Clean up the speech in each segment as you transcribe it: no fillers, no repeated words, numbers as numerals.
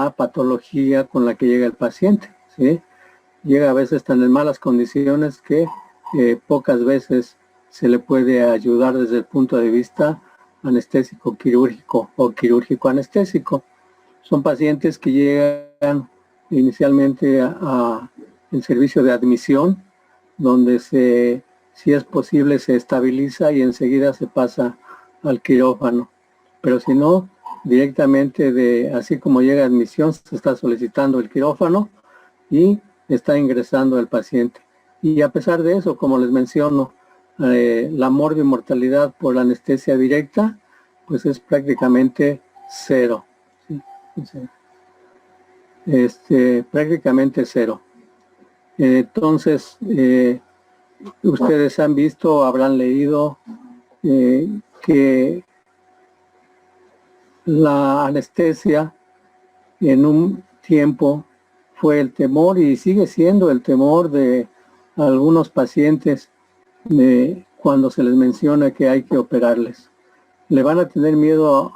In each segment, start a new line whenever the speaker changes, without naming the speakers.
la patología con la que llega el paciente, ¿sí? Llega a veces tan en malas condiciones que pocas veces se le puede ayudar desde el punto de vista anestésico quirúrgico o quirúrgico anestésico. Son pacientes que llegan inicialmente a el servicio de admisión, donde si es posible se estabiliza y enseguida se pasa al quirófano. Pero si no, directamente así como llega a admisión, se está solicitando el quirófano y está ingresando el paciente. Y a pesar de eso, como les menciono, la morbimortalidad por la anestesia directa, pues es prácticamente cero. ¿Sí? Prácticamente cero. Entonces, ustedes han visto, habrán leído que la anestesia en un tiempo fue el temor y sigue siendo el temor de algunos pacientes cuando se les menciona que hay que operarles. Le van a tener miedo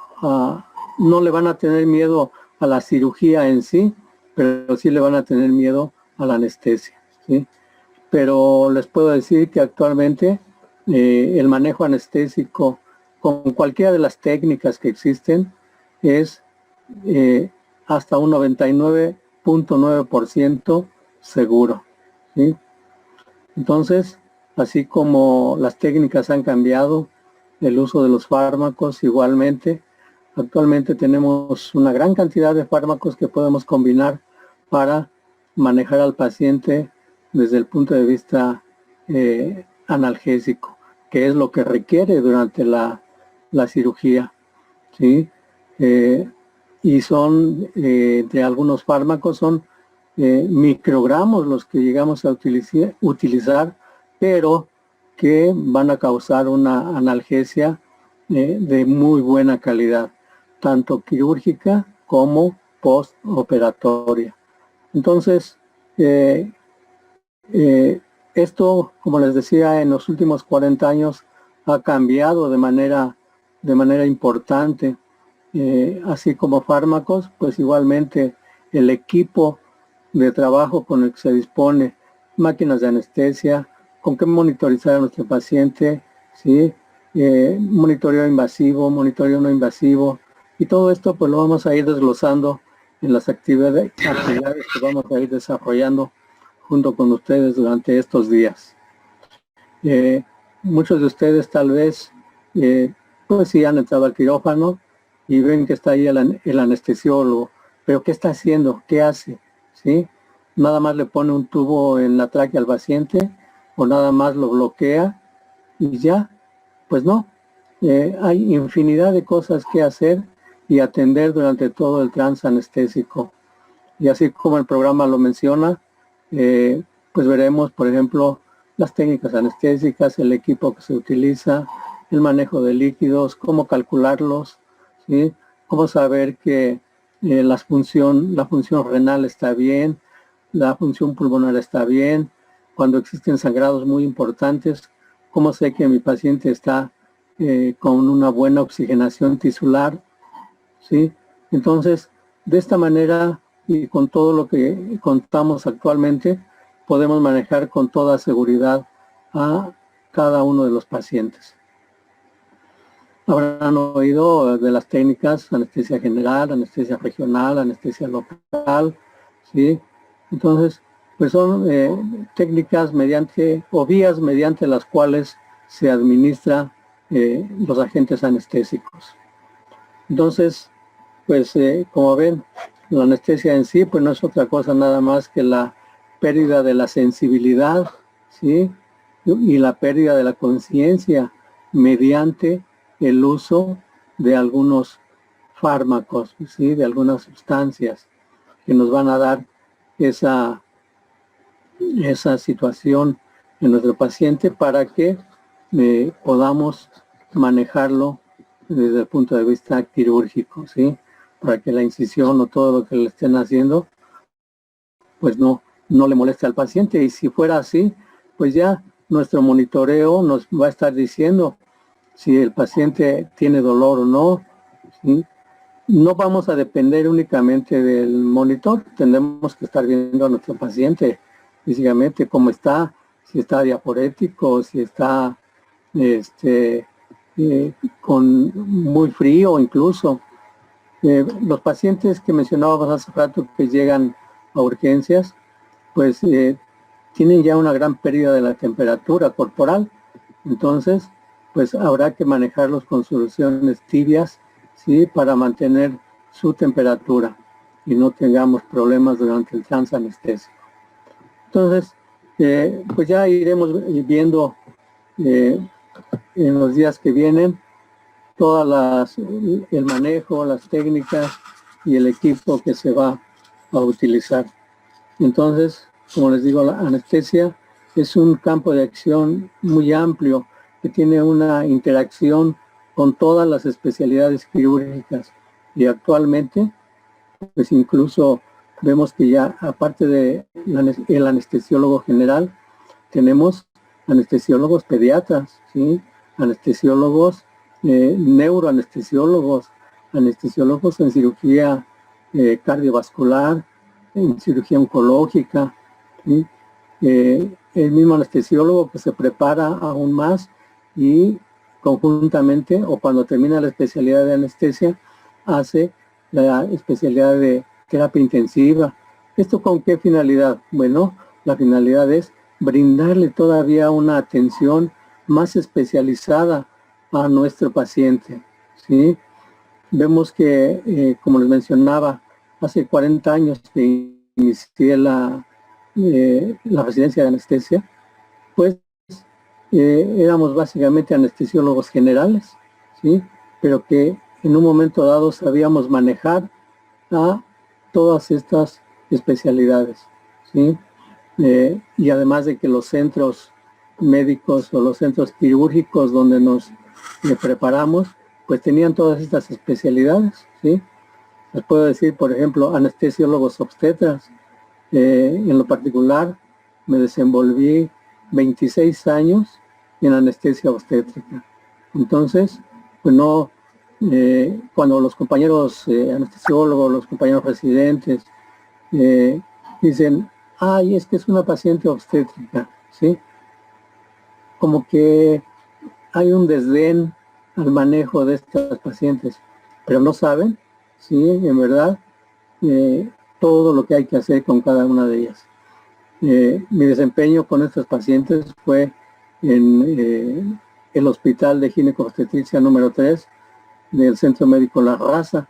no le van a tener miedo a la cirugía en sí, pero sí le van a tener miedo a la anestesia, ¿sí? Pero les puedo decir que actualmente el manejo anestésico con cualquiera de las técnicas que existen es hasta un 99.9% seguro, ¿sí? Entonces, así como las técnicas han cambiado, el uso de los fármacos igualmente, actualmente tenemos una gran cantidad de fármacos que podemos combinar para manejar al paciente desde el punto de vista analgésico, que es lo que requiere durante la cirugía, ¿sí? Y son, de algunos fármacos, son microgramos los que llegamos a utilizar, pero que van a causar una analgesia de muy buena calidad, tanto quirúrgica como postoperatoria. Entonces, esto, como les decía, en los últimos 40 años ha cambiado de manera importante. Así como fármacos, pues igualmente el equipo de trabajo con el que se dispone, máquinas de anestesia, con qué monitorizar a nuestro paciente, ¿sí? Monitoreo invasivo, monitoreo no invasivo, y todo esto pues lo vamos a ir desglosando en las actividades que vamos a ir desarrollando junto con ustedes durante estos días. Muchos de ustedes tal vez pues sí han entrado al quirófano y ven que está ahí el anestesiólogo, pero ¿qué está haciendo? ¿Qué hace? ¿Sí? Nada más le pone un tubo en la tráquea al paciente o nada más lo bloquea y ya. Pues no, hay infinidad de cosas que hacer y atender durante todo el trance anestésico. Y así como el programa lo menciona, pues veremos, por ejemplo, las técnicas anestésicas, el equipo que se utiliza, el manejo de líquidos, cómo calcularlos, ¿sí? Cómo saber que la función renal está bien, la función pulmonar está bien, cuando existen sangrados muy importantes, cómo sé que mi paciente está con una buena oxigenación tisular, ¿sí? Entonces, de esta manera y con todo lo que contamos actualmente, podemos manejar con toda seguridad a cada uno de los pacientes. Habrán oído de las técnicas anestesia general, anestesia regional, anestesia local, ¿sí? Entonces, pues son técnicas o vías mediante las cuales se administra los agentes anestésicos. Entonces, pues como ven, la anestesia en sí, pues no es otra cosa nada más que la pérdida de la sensibilidad, ¿sí? Y la pérdida de la conciencia mediante el uso de algunos fármacos, ¿sí? De algunas sustancias que nos van a dar esa situación en nuestro paciente para que podamos manejarlo desde el punto de vista quirúrgico, ¿sí? Para que la incisión o todo lo que le estén haciendo, pues no le moleste al paciente. Y si fuera así, pues ya nuestro monitoreo nos va a estar diciendo si el paciente tiene dolor o no, ¿sí? no vamos a depender únicamente del monitor, tenemos que estar viendo a nuestro paciente físicamente cómo está, si está diaporético, si está con muy frío incluso. Los pacientes que mencionábamos hace rato que llegan a urgencias, pues tienen ya una gran pérdida de la temperatura corporal. Entonces, pues habrá que manejarlos con soluciones tibias, ¿sí? Para mantener su temperatura y no tengamos problemas durante el trance anestésico. Entonces, pues ya iremos viendo en los días que vienen el manejo, las técnicas y el equipo que se va a utilizar. Entonces, como les digo, la anestesia es un campo de acción muy amplio que tiene una interacción con todas las especialidades quirúrgicas y actualmente, pues incluso vemos que ya aparte de el anestesiólogo general, tenemos anestesiólogos pediatras, ¿sí? Anestesiólogos, neuroanestesiólogos, anestesiólogos en cirugía cardiovascular, en cirugía oncológica, ¿sí? El mismo anestesiólogo que se prepara aún más y conjuntamente o cuando termina la especialidad de anestesia hace la especialidad de terapia intensiva. ¿Esto con qué finalidad? Bueno, la finalidad es brindarle todavía una atención más especializada a nuestro paciente, ¿sí? Vemos que, como les mencionaba, hace 40 años que inicié la residencia de anestesia, pues éramos básicamente anestesiólogos generales, ¿sí? Pero que en un momento dado sabíamos manejar a todas estas especialidades, ¿sí? Y además de que los centros médicos o los centros quirúrgicos donde nos preparamos, pues tenían todas estas especialidades, ¿sí? Les puedo decir, por ejemplo, anestesiólogos obstetras. En lo particular, me desenvolví 26 años en anestesia obstétrica. Entonces, pues no, cuando los compañeros anestesiólogos, los compañeros residentes, dicen, ay, es que es una paciente obstétrica, ¿sí? Como que hay un desdén al manejo de estas pacientes, pero no saben, ¿sí? En verdad, todo lo que hay que hacer con cada una de ellas. Mi desempeño con estos pacientes fue en el Hospital de Ginecobstetricia número 3 del Centro Médico La Raza.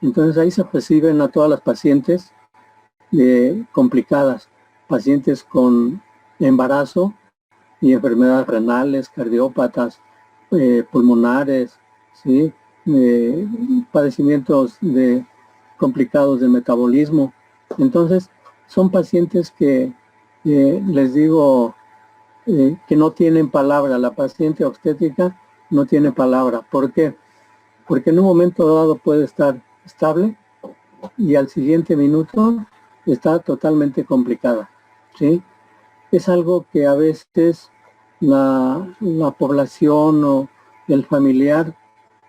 Entonces ahí se reciben a todas las pacientes complicadas, pacientes con embarazo y enfermedades renales, cardiópatas, pulmonares, ¿sí? Padecimientos complicados de metabolismo. Entonces, son pacientes que les digo que no tienen palabra. La paciente obstétrica no tiene palabra. ¿Por qué? Porque en un momento dado puede estar estable y al siguiente minuto está totalmente complicada, ¿sí? Es algo que a veces la población o el familiar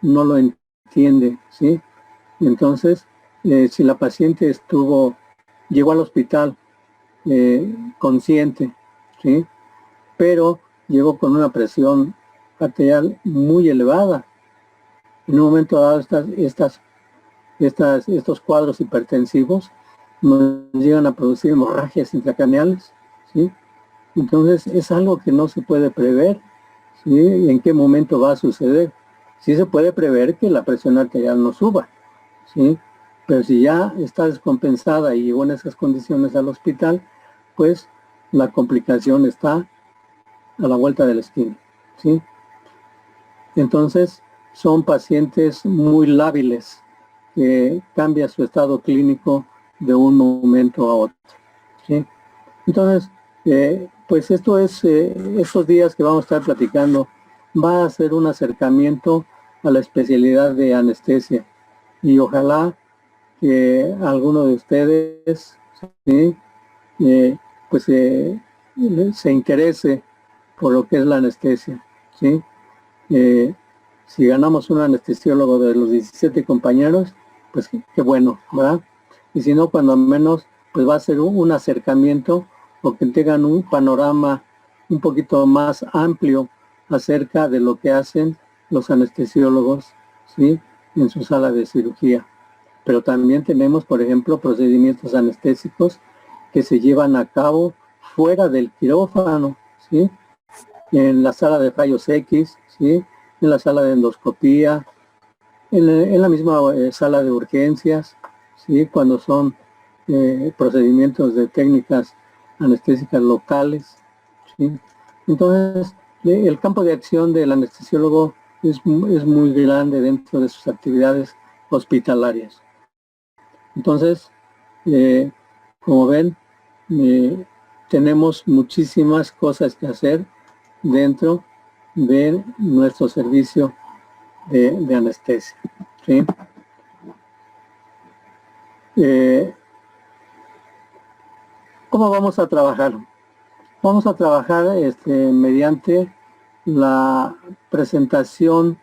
no lo entiende, ¿sí? Entonces, si la paciente llegó al hospital consciente, ¿sí? Pero llegó con una presión arterial muy elevada. En un momento dado, estos cuadros hipertensivos nos llegan a producir hemorragias intracraneales, ¿sí? Entonces es algo que no se puede prever, ¿sí? En qué momento va a suceder. Sí se puede prever que la presión arterial no suba, ¿sí? Pero si ya está descompensada y llegó en esas condiciones al hospital, pues la complicación está a la vuelta de la esquina, ¿sí? Entonces son pacientes muy lábiles que cambia su estado clínico de un momento a otro, ¿sí? Entonces, pues esto es, estos días que vamos a estar platicando, va a ser un acercamiento a la especialidad de anestesia y ojalá que alguno de ustedes, ¿sí? Pues se interese por lo que es la anestesia, ¿sí? Si ganamos un anestesiólogo de los 17 compañeros, pues qué bueno, ¿verdad? Y si no, cuando menos, pues va a ser un acercamiento o que tengan un panorama un poquito más amplio acerca de lo que hacen los anestesiólogos, ¿sí? En su sala de cirugía. Pero también tenemos, por ejemplo, procedimientos anestésicos que se llevan a cabo fuera del quirófano, ¿sí? En la sala de rayos X, ¿sí? En la sala de endoscopía, en la misma sala de urgencias, ¿sí? Cuando son procedimientos de técnicas anestésicas locales, ¿sí? Entonces, el campo de acción del anestesiólogo es muy grande dentro de sus actividades hospitalarias. Entonces, como ven, tenemos muchísimas cosas que hacer dentro de nuestro servicio de anestesia, ¿sí? ¿Cómo vamos a trabajar? Vamos a trabajar mediante la presentación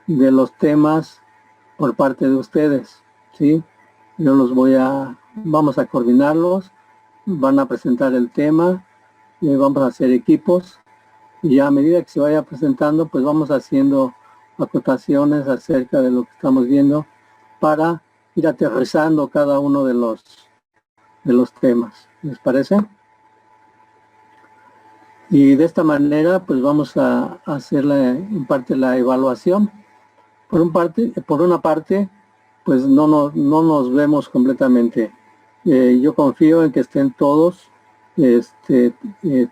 de los temas por parte de ustedes, ¿sí? Yo vamos a coordinarlos, van a presentar el tema, vamos a hacer equipos y a medida que se vaya presentando, pues vamos haciendo acotaciones acerca de lo que estamos viendo para ir aterrizando cada uno de los temas. ¿Les parece? Y de esta manera, pues vamos a hacer en parte la evaluación. Por una parte, pues no nos vemos completamente. Yo confío en que estén todos,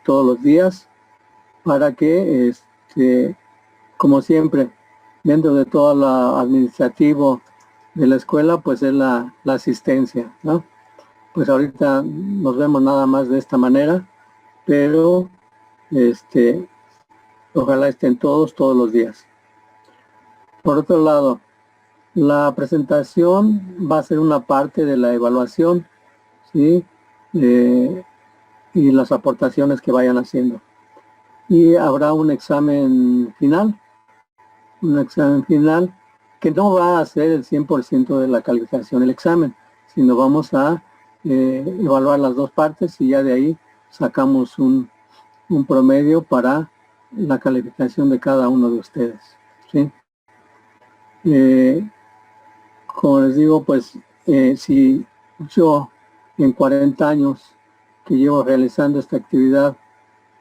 todos los días, para que, como siempre, dentro de todo lo administrativo de la escuela, pues es la asistencia, ¿no? Pues ahorita nos vemos nada más de esta manera, pero ojalá estén todos los días. Por otro lado, la presentación va a ser una parte de la evaluación, ¿sí? Y las aportaciones que vayan haciendo. Y habrá un examen final que no va a ser el 100% de la calificación del examen, sino vamos a evaluar las dos partes y ya de ahí sacamos un promedio para la calificación de cada uno de ustedes, ¿sí? Como les digo, pues si yo en 40 años que llevo realizando esta actividad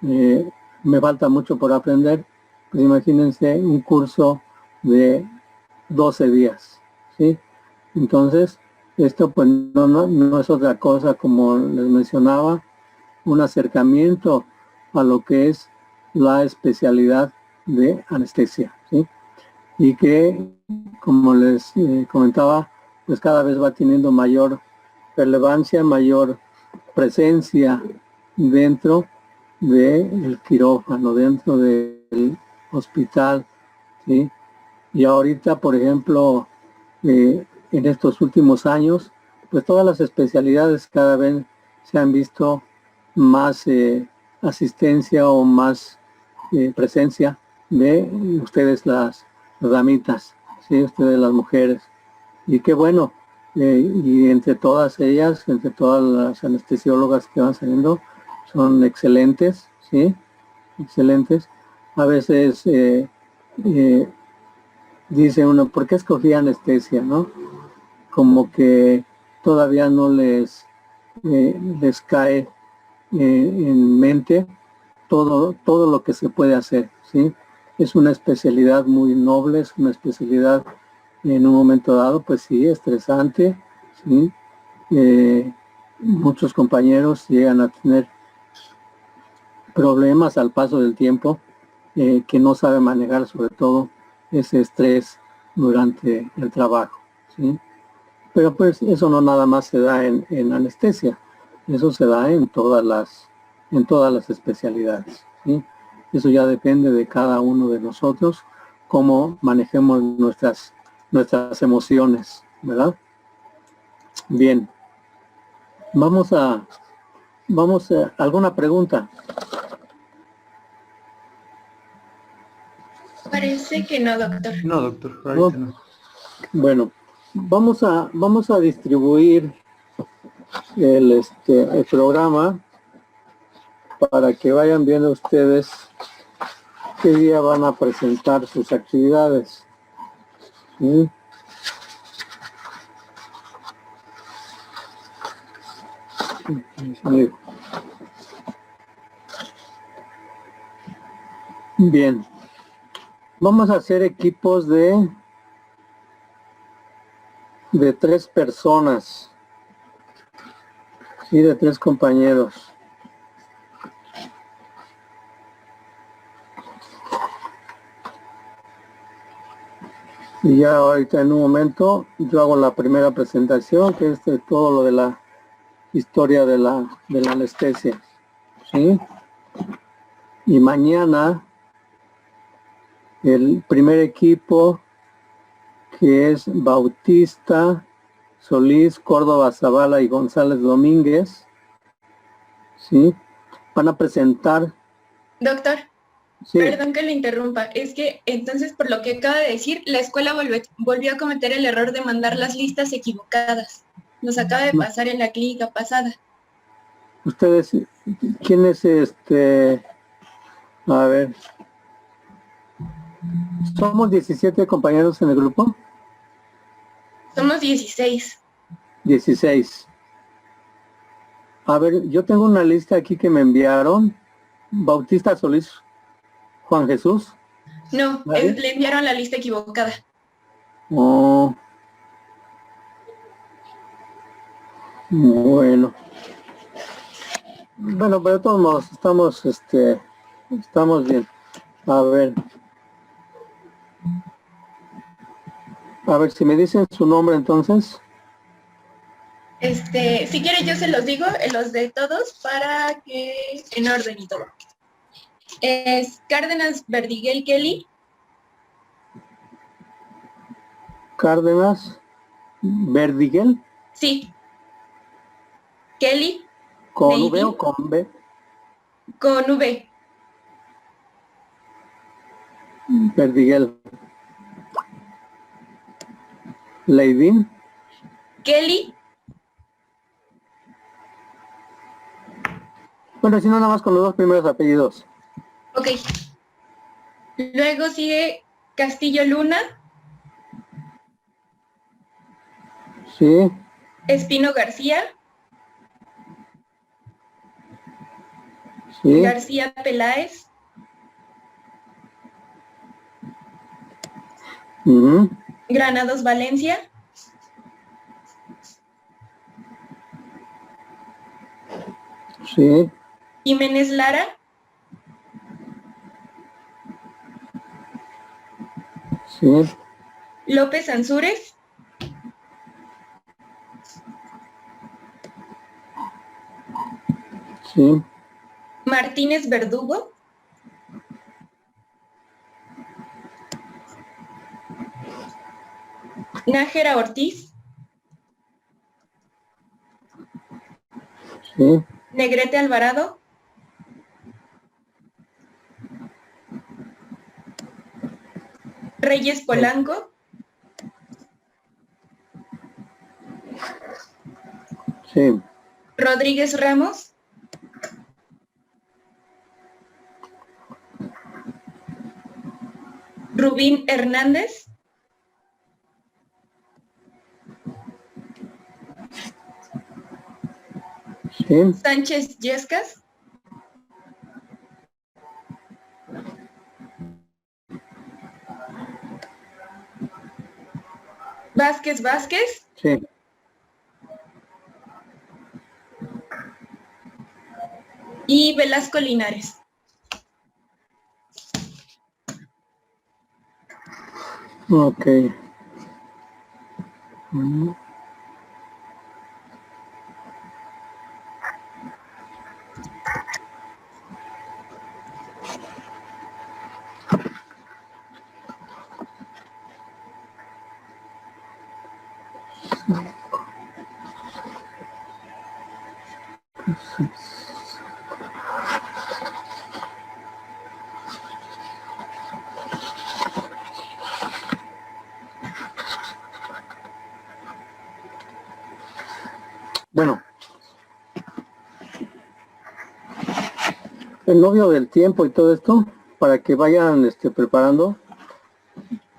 me falta mucho por aprender, pues imagínense un curso de 12 días, ¿sí? Entonces, esto pues no es otra cosa, como les mencionaba, un acercamiento a lo que es la especialidad de anestesia, ¿sí? Y que, como les comentaba, pues cada vez va teniendo mayor relevancia, mayor presencia dentro del quirófano, dentro del hospital, ¿sí? Y ahorita, por ejemplo, en estos últimos años, pues todas las especialidades cada vez se han visto más asistencia o más presencia de ustedes las damitas, ¿sí? Ustedes las mujeres. Y qué bueno, y entre todas ellas, entre todas las anestesiólogas que van saliendo, son excelentes, ¿sí? Excelentes. A veces dice uno, ¿por qué escogí anestesia, no? Como que todavía no les cae en mente todo lo que se puede hacer, ¿sí? Es una especialidad muy noble, es una especialidad en un momento dado, pues sí, estresante, ¿sí? Muchos compañeros llegan a tener problemas al paso del tiempo que no saben manejar, sobre todo ese estrés durante el trabajo, ¿sí? Pero pues eso no nada más se da en anestesia, eso se da en todas las especialidades, ¿sí? Eso ya depende de cada uno de nosotros, cómo manejemos nuestras emociones, ¿verdad? Bien, vamos a alguna pregunta.
Parece que no, doctor.
No, doctor, ahorita no.
Bueno, Vamos a distribuir el programa para que vayan viendo ustedes qué día van a presentar sus actividades. ¿Sí? Bien, vamos a hacer equipos de 3 personas, ¿sí? De 3 compañeros. Y ya ahorita en un momento yo hago la primera presentación, que es de todo lo de la historia de la anestesia, ¿sí? Y mañana el primer equipo, que es Bautista, Solís, Córdoba, Zavala y González Domínguez, ¿sí? Van a presentar.
Doctor,
sí.
Perdón que le interrumpa, es que entonces por lo que acaba de decir, la escuela volvió a cometer el error de mandar las listas equivocadas. Nos acaba de pasar en la clínica pasada.
Ustedes, ¿quién es A ver. ¿Somos 17 compañeros en el grupo?
Somos 16.
16. A ver, yo tengo una lista aquí que me enviaron. Bautista Solís, Juan Jesús.
No, le enviaron la lista equivocada.
Oh. Bueno. Bueno, pero de todos modos, estamos bien. A ver. A ver, si me dicen su nombre entonces.
Si quiere yo se los digo, los de todos, para que en orden y todo. Es Cárdenas Verdiguel Kelly.
Cárdenas Verdiguel.
Sí. Kelly.
¿Con V o con B?
Con V.
Verdiguel. Leidín.
Kelly.
Bueno, si no, nada más con los 2 primeros apellidos.
Ok. Luego sigue Castillo Luna.
Sí.
Espino García.
Sí.
García Peláez. Granados Valencia.
Sí.
Jiménez Lara.
Sí.
López Ansúrez.
Sí.
Martínez Verdugo. Nájera Ortiz.
Sí.
Negrete Alvarado. Reyes Polanco.
Sí.
Rodríguez Ramos. Rubín Hernández.
Sí.
Sánchez Yescas. Vázquez Vázquez.
Sí.
Y Velasco Linares.
Ok. Bueno, en novio del tiempo y todo esto, para que vayan preparando,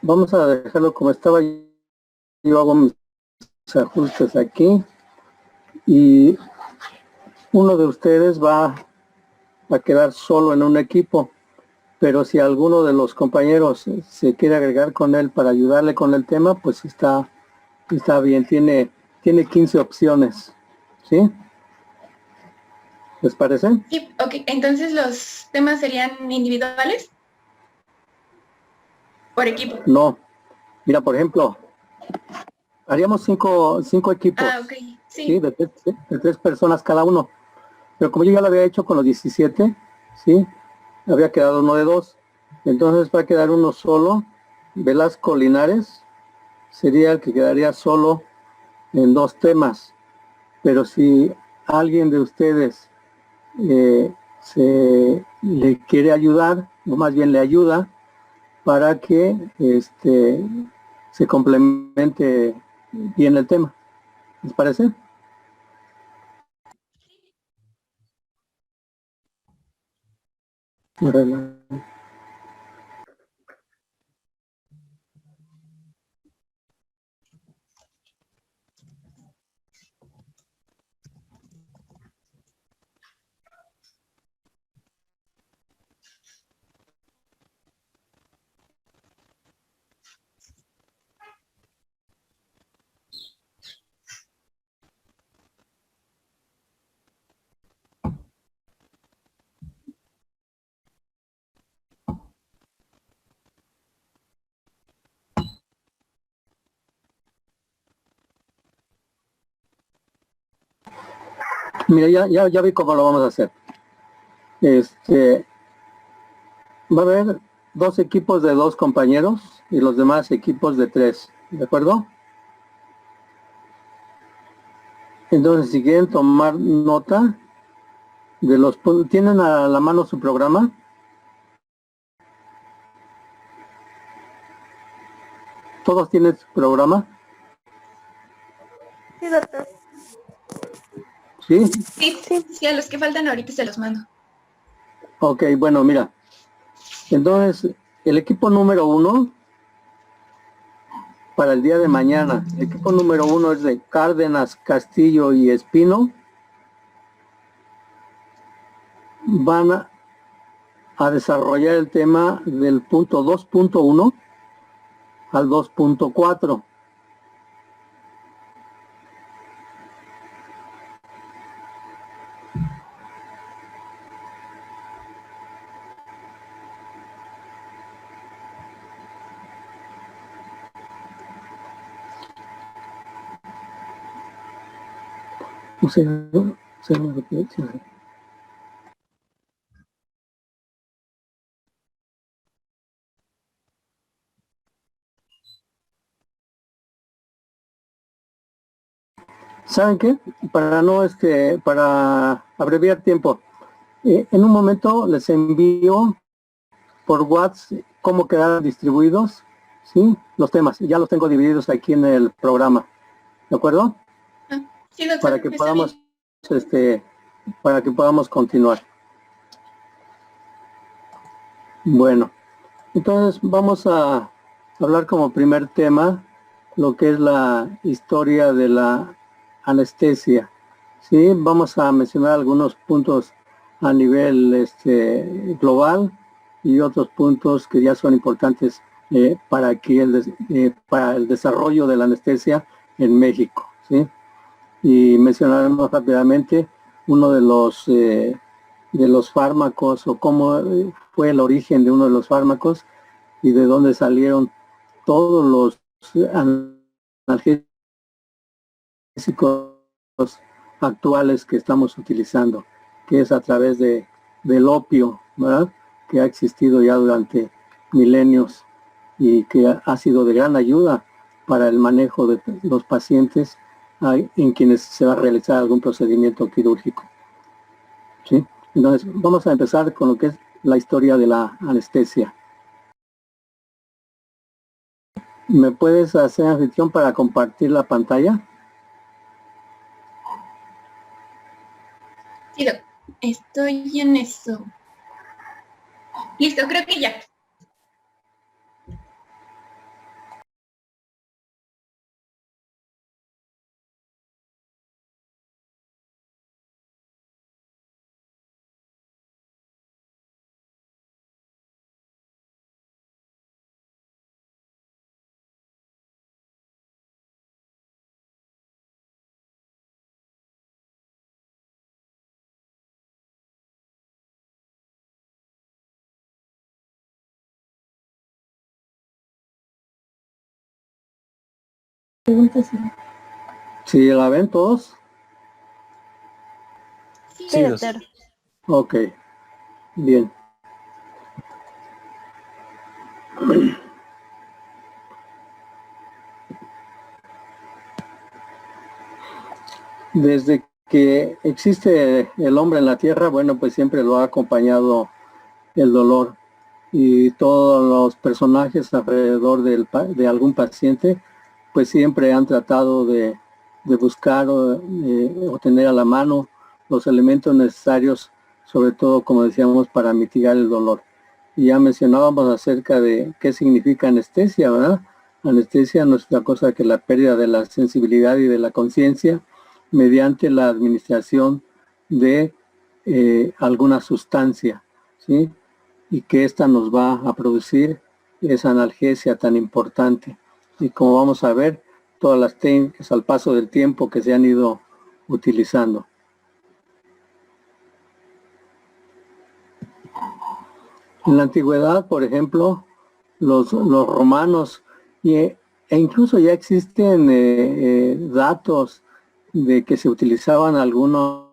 vamos a dejarlo como estaba. Yo hago mis ajustes aquí y uno de ustedes va a quedar solo en un equipo, pero si alguno de los compañeros se quiere agregar con él para ayudarle con el tema, pues está bien, tiene 15 opciones, ¿sí? ¿Les parece?
Sí, ok. Entonces los temas serían individuales por equipo.
No. Mira, por ejemplo, haríamos cinco equipos,
Ah, ok.
¿sí?
Sí.
De tres personas cada uno. Pero como yo ya lo había hecho con los 17, ¿sí? Había quedado uno de dos. Entonces va a quedar uno solo. Velasco Linares sería el que quedaría solo en dos temas. Pero si alguien de ustedes se le quiere ayudar, o más bien le ayuda, para que se complemente bien el tema. ¿Les parece? Mira, ya vi cómo lo vamos a hacer. Va a haber dos equipos de dos compañeros y los demás equipos de tres, ¿de acuerdo? Entonces, si quieren tomar nota de los puntos, ¿tienen a la mano su programa? ¿Todos tienen su programa?
Sí, doctor.
¿Sí?
Sí, a los que faltan ahorita se los mando.
Ok, bueno, mira. Entonces, el equipo número 1 para el día de mañana. El equipo número 1 es de Cárdenas, Castillo y Espino. Van a desarrollar el tema del punto 2.1 al 2.4. No sé, ¿saben qué? Para abreviar tiempo, en un momento les envío por WhatsApp cómo quedaron distribuidos, ¿sí? Los temas, ya los tengo divididos aquí en el programa, ¿de acuerdo?
Ah, sí, doctor,
Para que
está
podamos,
bien.
para que podamos continuar. Bueno, entonces vamos a hablar como primer tema lo que es la historia de la anestesia. Sí, vamos a mencionar algunos puntos a nivel global y otros puntos que ya son importantes para el desarrollo de la anestesia en México. ¿Sí? Y mencionaremos rápidamente uno de los fármacos o cómo fue el origen de uno de los fármacos y de dónde salieron todos los analgésicos actuales que estamos utilizando, que es a través del opio, ¿verdad? Que ha existido ya durante milenios y que ha sido de gran ayuda para el manejo de los pacientes en quienes se va a realizar algún procedimiento quirúrgico. ¿Sí? Entonces, vamos a empezar con lo que es la historia de la anestesia. ¿Me puedes hacer anfitrión para compartir la pantalla?
Sí, doc, estoy en eso. Listo, creo que ya.
¿Sí la ven todos?
Sí,
doctor.
Ok, bien. Desde que existe el hombre en la tierra, bueno, pues siempre lo ha acompañado el dolor, y todos los personajes alrededor de algún paciente, pues siempre han tratado de buscar o tener a la mano los elementos necesarios, sobre todo, como decíamos, para mitigar el dolor. Y ya mencionábamos acerca de qué significa anestesia, ¿verdad? Anestesia no es otra cosa que la pérdida de la sensibilidad y de la conciencia mediante la administración de alguna sustancia, ¿sí? Y que ésta nos va a producir esa analgesia tan importante. Y como vamos a ver, todas las técnicas al paso del tiempo que se han ido utilizando. En la antigüedad, por ejemplo, los romanos, e incluso ya existen datos de que se utilizaban algunas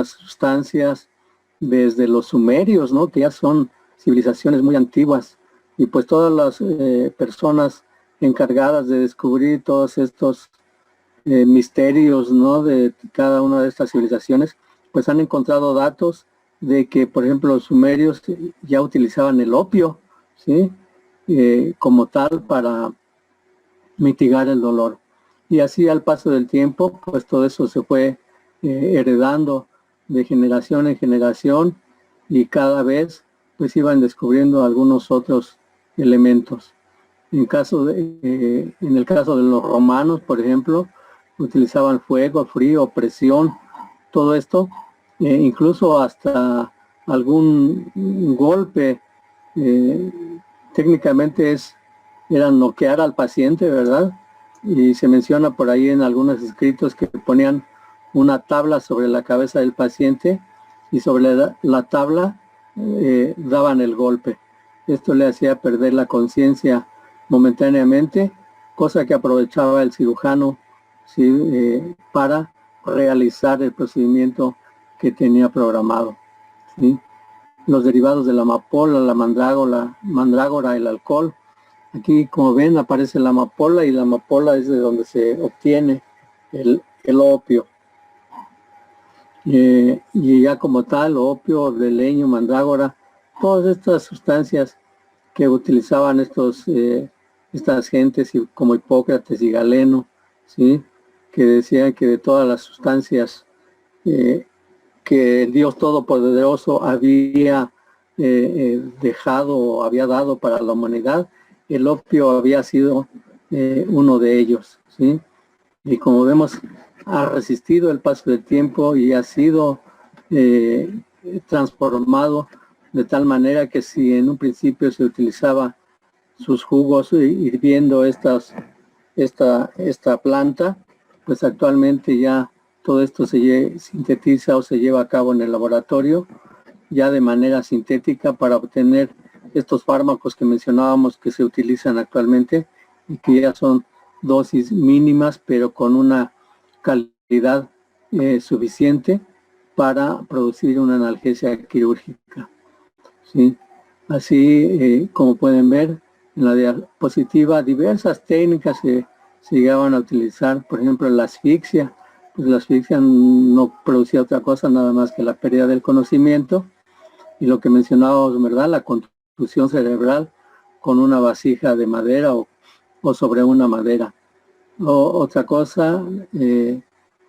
sustancias desde los sumerios, ¿no? Que ya son civilizaciones muy antiguas, y pues todas las personas encargadas de descubrir todos estos misterios, ¿no? De cada una de estas civilizaciones, pues han encontrado datos de que, por ejemplo, los sumerios ya utilizaban el opio, ¿sí? Como tal para mitigar el dolor. Y así al paso del tiempo, pues todo eso se fue heredando de generación en generación, y cada vez pues iban descubriendo algunos otros elementos. En el caso de los romanos, por ejemplo, utilizaban fuego, frío, presión, todo esto, incluso hasta algún golpe, eh, técnicamente era noquear al paciente, ¿verdad? Y se menciona por ahí en algunos escritos que ponían una tabla sobre la cabeza del paciente, y sobre la tabla daban el golpe. Esto le hacía perder la conciencia momentáneamente, cosa que aprovechaba el cirujano, ¿sí? Para realizar el procedimiento que tenía programado, ¿sí? Los derivados de la amapola, la mandrágora, el alcohol. Aquí, como ven, aparece la amapola, y la amapola es de donde se obtiene el opio. Y ya como tal, opio, de leño, mandrágora, todas estas sustancias que utilizaban estas gentes, como Hipócrates y Galeno, ¿sí? Que decían que de todas las sustancias que el Dios Todopoderoso había dejado o había dado para la humanidad, el opio había sido uno de ellos, ¿sí? Y como vemos, ha resistido el paso del tiempo y ha sido transformado de tal manera que, si en un principio se utilizaba sus jugos hirviendo esta planta, pues actualmente ya todo esto se sintetiza o se lleva a cabo en el laboratorio, ya de manera sintética, para obtener estos fármacos que mencionábamos que se utilizan actualmente, y que ya son dosis mínimas, pero con una calidad suficiente para producir una analgesia quirúrgica, ¿sí? Así, como pueden ver en la diapositiva, diversas técnicas se llegaban a utilizar. Por ejemplo, la asfixia. Pues la asfixia no producía otra cosa nada más que la pérdida del conocimiento, y lo que mencionábamos, ¿verdad? La contusión cerebral con una vasija de madera o sobre una madera. Otra cosa,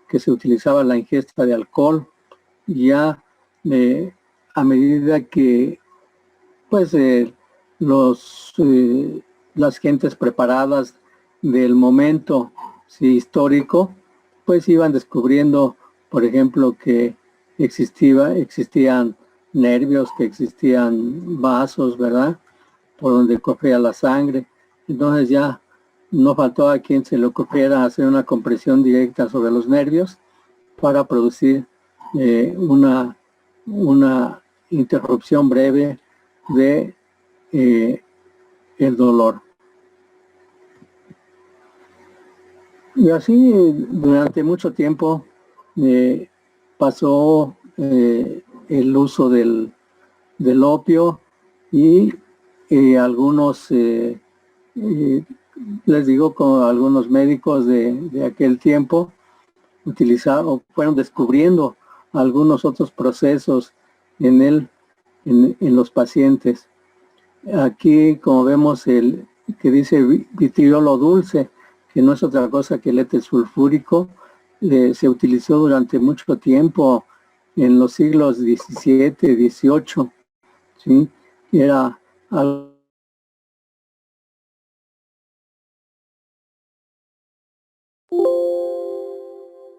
que se utilizaba la ingesta de alcohol. Ya a medida que pues las gentes preparadas del momento histórico, pues iban descubriendo, por ejemplo, que existían nervios, que existían vasos, ¿verdad?, por donde corría la sangre. Entonces ya no faltó a quien se le ocurriera hacer una compresión directa sobre los nervios para producir una interrupción breve de el dolor. Y así durante mucho tiempo pasó el uso del opio, y algunos, les digo, con algunos médicos de aquel tiempo fueron descubriendo algunos otros procesos en los pacientes. Aquí, como vemos, el que dice vitriolo dulce, que no es otra cosa que el éter sulfúrico, se utilizó durante mucho tiempo en los siglos XVII, XVIII, ¿sí? Era algo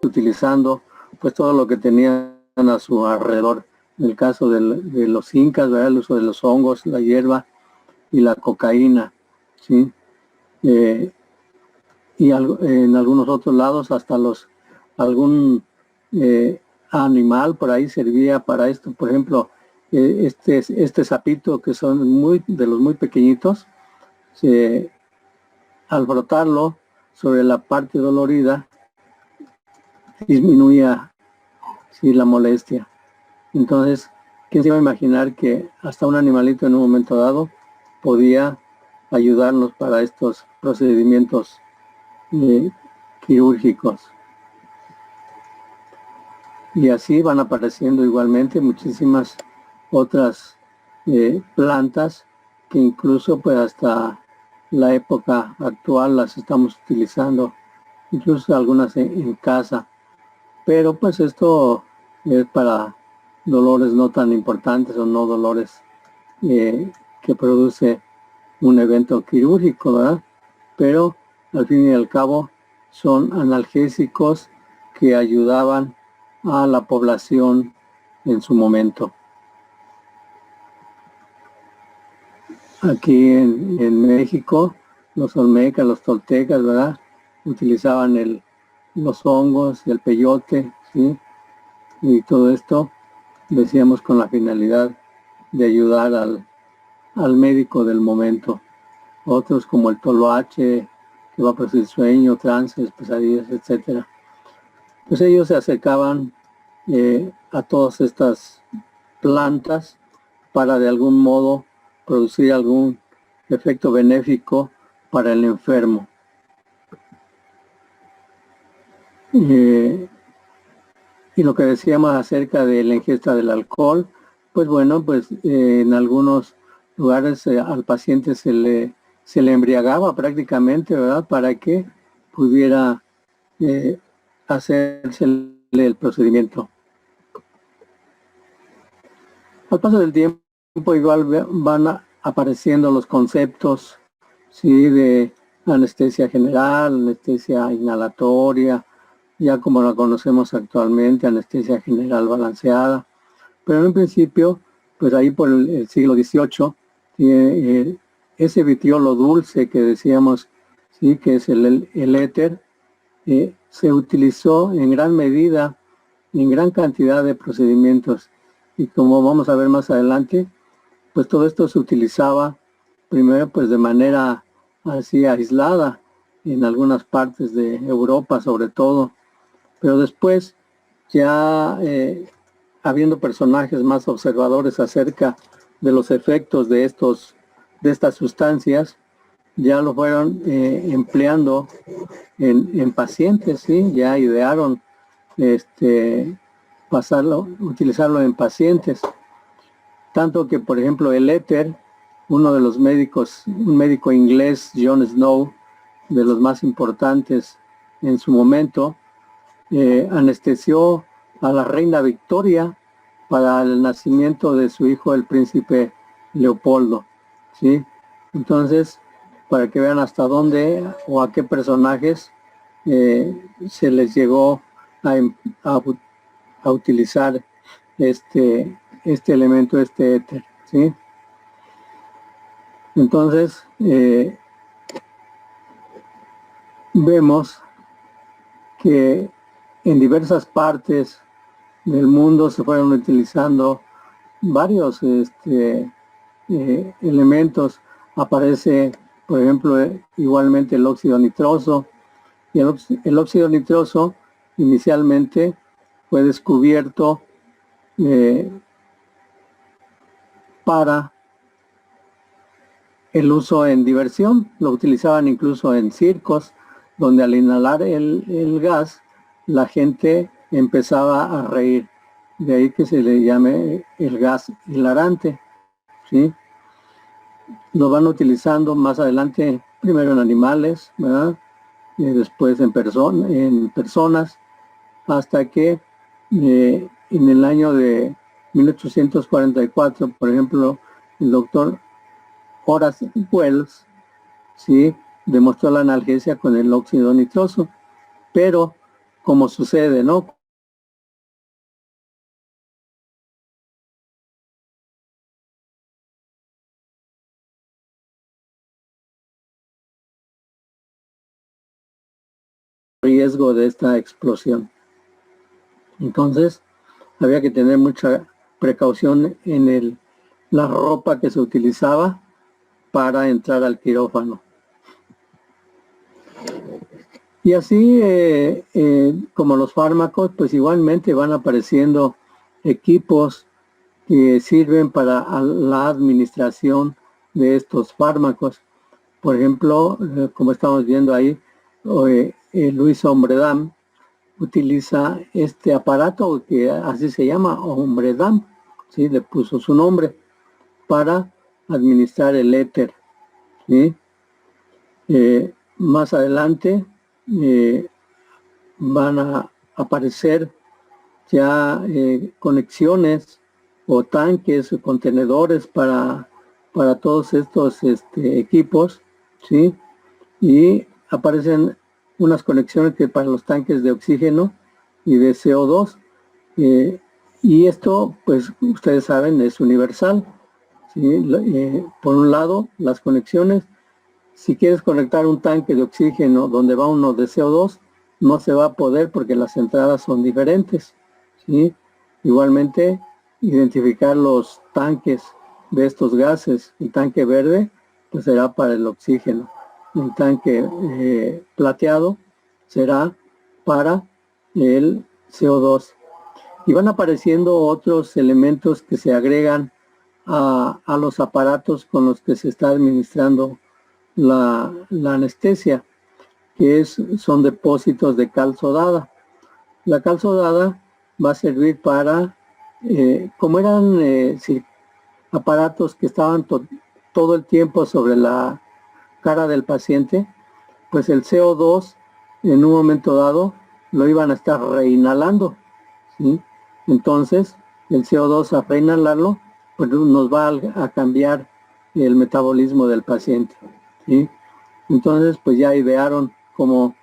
utilizando pues todo lo que tenían a su alrededor. En el caso de los incas, ¿verdad?, el uso de los hongos, la hierba y la cocaína, ¿sí? Y en algunos otros lados hasta algún animal por ahí servía para esto. Por ejemplo, este sapito, que son de los muy pequeñitos, al frotarlo sobre la parte dolorida disminuía, sí, la molestia. Entonces, ¿quién se iba a imaginar que hasta un animalito en un momento dado podía ayudarnos para estos procedimientos quirúrgicos? Y así van apareciendo igualmente muchísimas otras plantas que incluso pues hasta la época actual las estamos utilizando, incluso algunas en casa. Pero pues esto es para dolores no tan importantes o no dolores que produce un evento quirúrgico, ¿verdad? Pero al fin y al cabo son analgésicos que ayudaban a la población en su momento. Aquí en México, los olmecas, los toltecas, ¿verdad?, utilizaban los hongos, el peyote, ¿sí? Y todo esto, decíamos, con la finalidad de ayudar al médico del momento. Otros, como el toloache, que va a producir sueño, trances, pesadillas, etcétera. Pues ellos se acercaban a todas estas plantas para de algún modo producir algún efecto benéfico para el enfermo. Y lo que decíamos acerca de la ingesta del alcohol, pues bueno, pues en algunos lugares al paciente se le embriagaba prácticamente, ¿verdad?, para que pudiera hacerse el procedimiento. Al paso del tiempo igual van apareciendo los conceptos, ¿sí?, de anestesia general, anestesia inhalatoria, ya como la conocemos actualmente, anestesia general balanceada. Pero en un principio, pues ahí por el siglo XVIII, ese vitriolo dulce que decíamos, ¿sí?, que es el éter, se utilizó en gran medida, en gran cantidad de procedimientos. Y como vamos a ver más adelante, pues todo esto se utilizaba primero pues de manera así aislada en algunas partes de Europa sobre todo, pero después ya habiendo personajes más observadores acerca de los efectos de estas sustancias, ya lo fueron empleando en pacientes, ¿sí? Ya idearon utilizarlo en pacientes. Tanto que, por ejemplo, el éter, uno de los médicos, un médico inglés, John Snow, de los más importantes en su momento, anestesió a la reina Victoria para el nacimiento de su hijo, el príncipe Leopoldo, ¿sí? Entonces, para que vean hasta dónde o a qué personajes se les llegó a utilizar este elemento, este éter, ¿sí? Entonces, vemos que en diversas partes del mundo se fueron utilizando varios elementos. Aparece, por ejemplo, igualmente el óxido nitroso. Y el óxido nitroso inicialmente fue descubierto para el uso en diversión. Lo utilizaban incluso en circos, donde al inhalar el gas, la gente empezaba a reír. De ahí que se le llame el gas hilarante, ¿sí? Lo van utilizando más adelante, primero en animales, ¿verdad? Y después en personas, hasta que en el año de 1844, por ejemplo, el doctor Horace Wells, ¿sí?, demostró la analgesia con el óxido nitroso, pero como sucede, ¿no?, riesgo de esta explosión. Entonces, había que tener mucha precaución en la ropa que se utilizaba para entrar al quirófano. Y así, como los fármacos, pues igualmente van apareciendo equipos que sirven para la administración de estos fármacos. Por ejemplo, como estamos viendo ahí, Luis Ombredam utiliza este aparato que así se llama, Ombredam, ¿sí?, le puso su nombre, para administrar el éter, ¿sí? Más adelante van a aparecer ya conexiones o tanques o contenedores para todos estos equipos, ¿sí? Y aparecen unas conexiones que para los tanques de oxígeno y de CO2, y esto, pues ustedes saben, es universal, ¿sí? Por un lado, las conexiones, si quieres conectar un tanque de oxígeno donde va uno de CO2, no se va a poder porque las entradas son diferentes, ¿sí? Igualmente, identificar los tanques de estos gases. El tanque verde, pues será para el oxígeno. El tanque plateado será para el CO2. Y van apareciendo otros elementos que se agregan a los aparatos con los que se está administrando la anestesia, que son depósitos de cal sodada. La cal sodada va a servir para, como eran aparatos que estaban todo el tiempo sobre la cara del paciente, pues el CO2 en un momento dado lo iban a estar reinhalando, ¿sí? Entonces el CO2 a reinhalarlo, pues nos va a cambiar el metabolismo del paciente, ¿sí? Entonces pues ya idearon cómo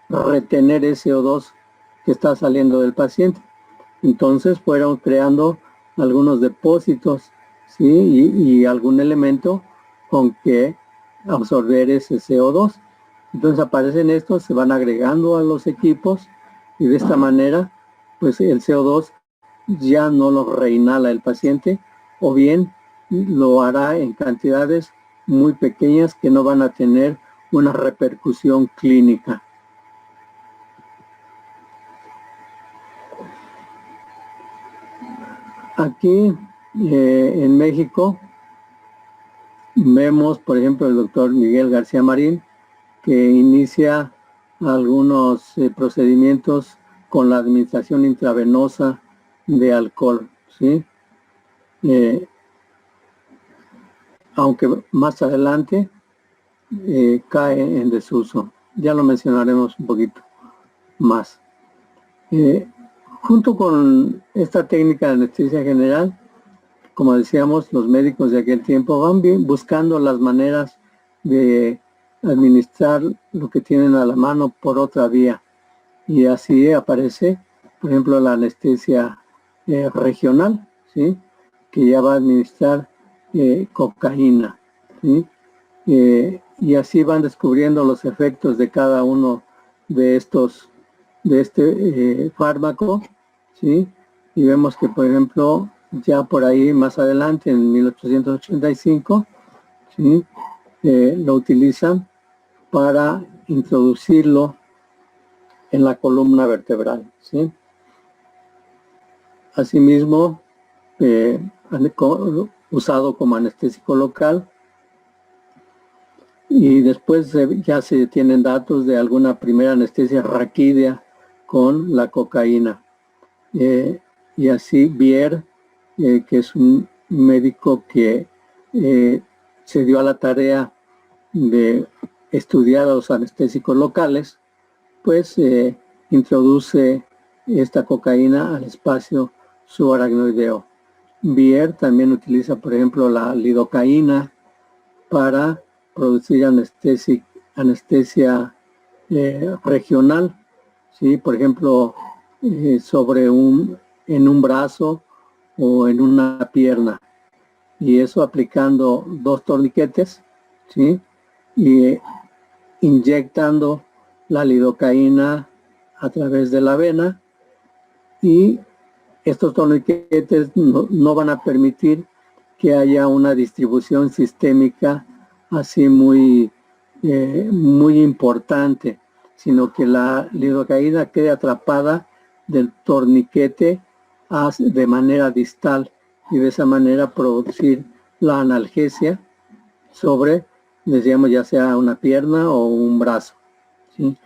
retener ese CO2 que está saliendo del paciente. Entonces fueron creando algunos depósitos, ¿sí?, y algún elemento con que absorber ese CO2. Entonces aparecen estos, se van agregando a los equipos y de esta manera pues el CO2 ya no lo reinhala el paciente, o bien lo hará en cantidades muy pequeñas que no van a tener una repercusión clínica. Aquí en México vemos, por ejemplo, el doctor Miguel García Marín, que inicia algunos procedimientos con la administración intravenosa de alcohol, ¿sí? Aunque más adelante cae en desuso. Ya lo mencionaremos un poquito. más. Junto con esta técnica de anestesia general, como decíamos, los médicos de aquel tiempo van buscando las maneras de administrar lo que tienen a la mano por otra vía. Y así aparece, por ejemplo, la anestesia regional, ¿sí? Que ya va a administrar cocaína, ¿sí? Y así van descubriendo los efectos de cada uno de este fármaco, ¿sí? Y vemos que, por ejemplo, ya por ahí más adelante, en 1885, ¿sí? Lo utilizan para introducirlo en la columna vertebral, ¿sí? Asimismo, usado como anestésico local, y después ya se tienen datos de alguna primera anestesia raquídea con la cocaína. Y así Bier, que es un médico que se dio a la tarea de estudiar a los anestésicos locales, pues introduce esta cocaína al espacio subaracnoideo. Bier también utiliza, por ejemplo, la lidocaína para producir anestesia regional, ¿sí? Por ejemplo, en un brazo o en una pierna, y eso aplicando 2 torniquetes, ¿sí? Y inyectando la lidocaína a través de la vena, y estos torniquetes no van a permitir que haya una distribución sistémica así muy importante, sino que la lidocaína quede atrapada del torniquete de manera distal, y de esa manera producir la analgesia sobre, decíamos, ya sea una pierna o un brazo, ¿sí?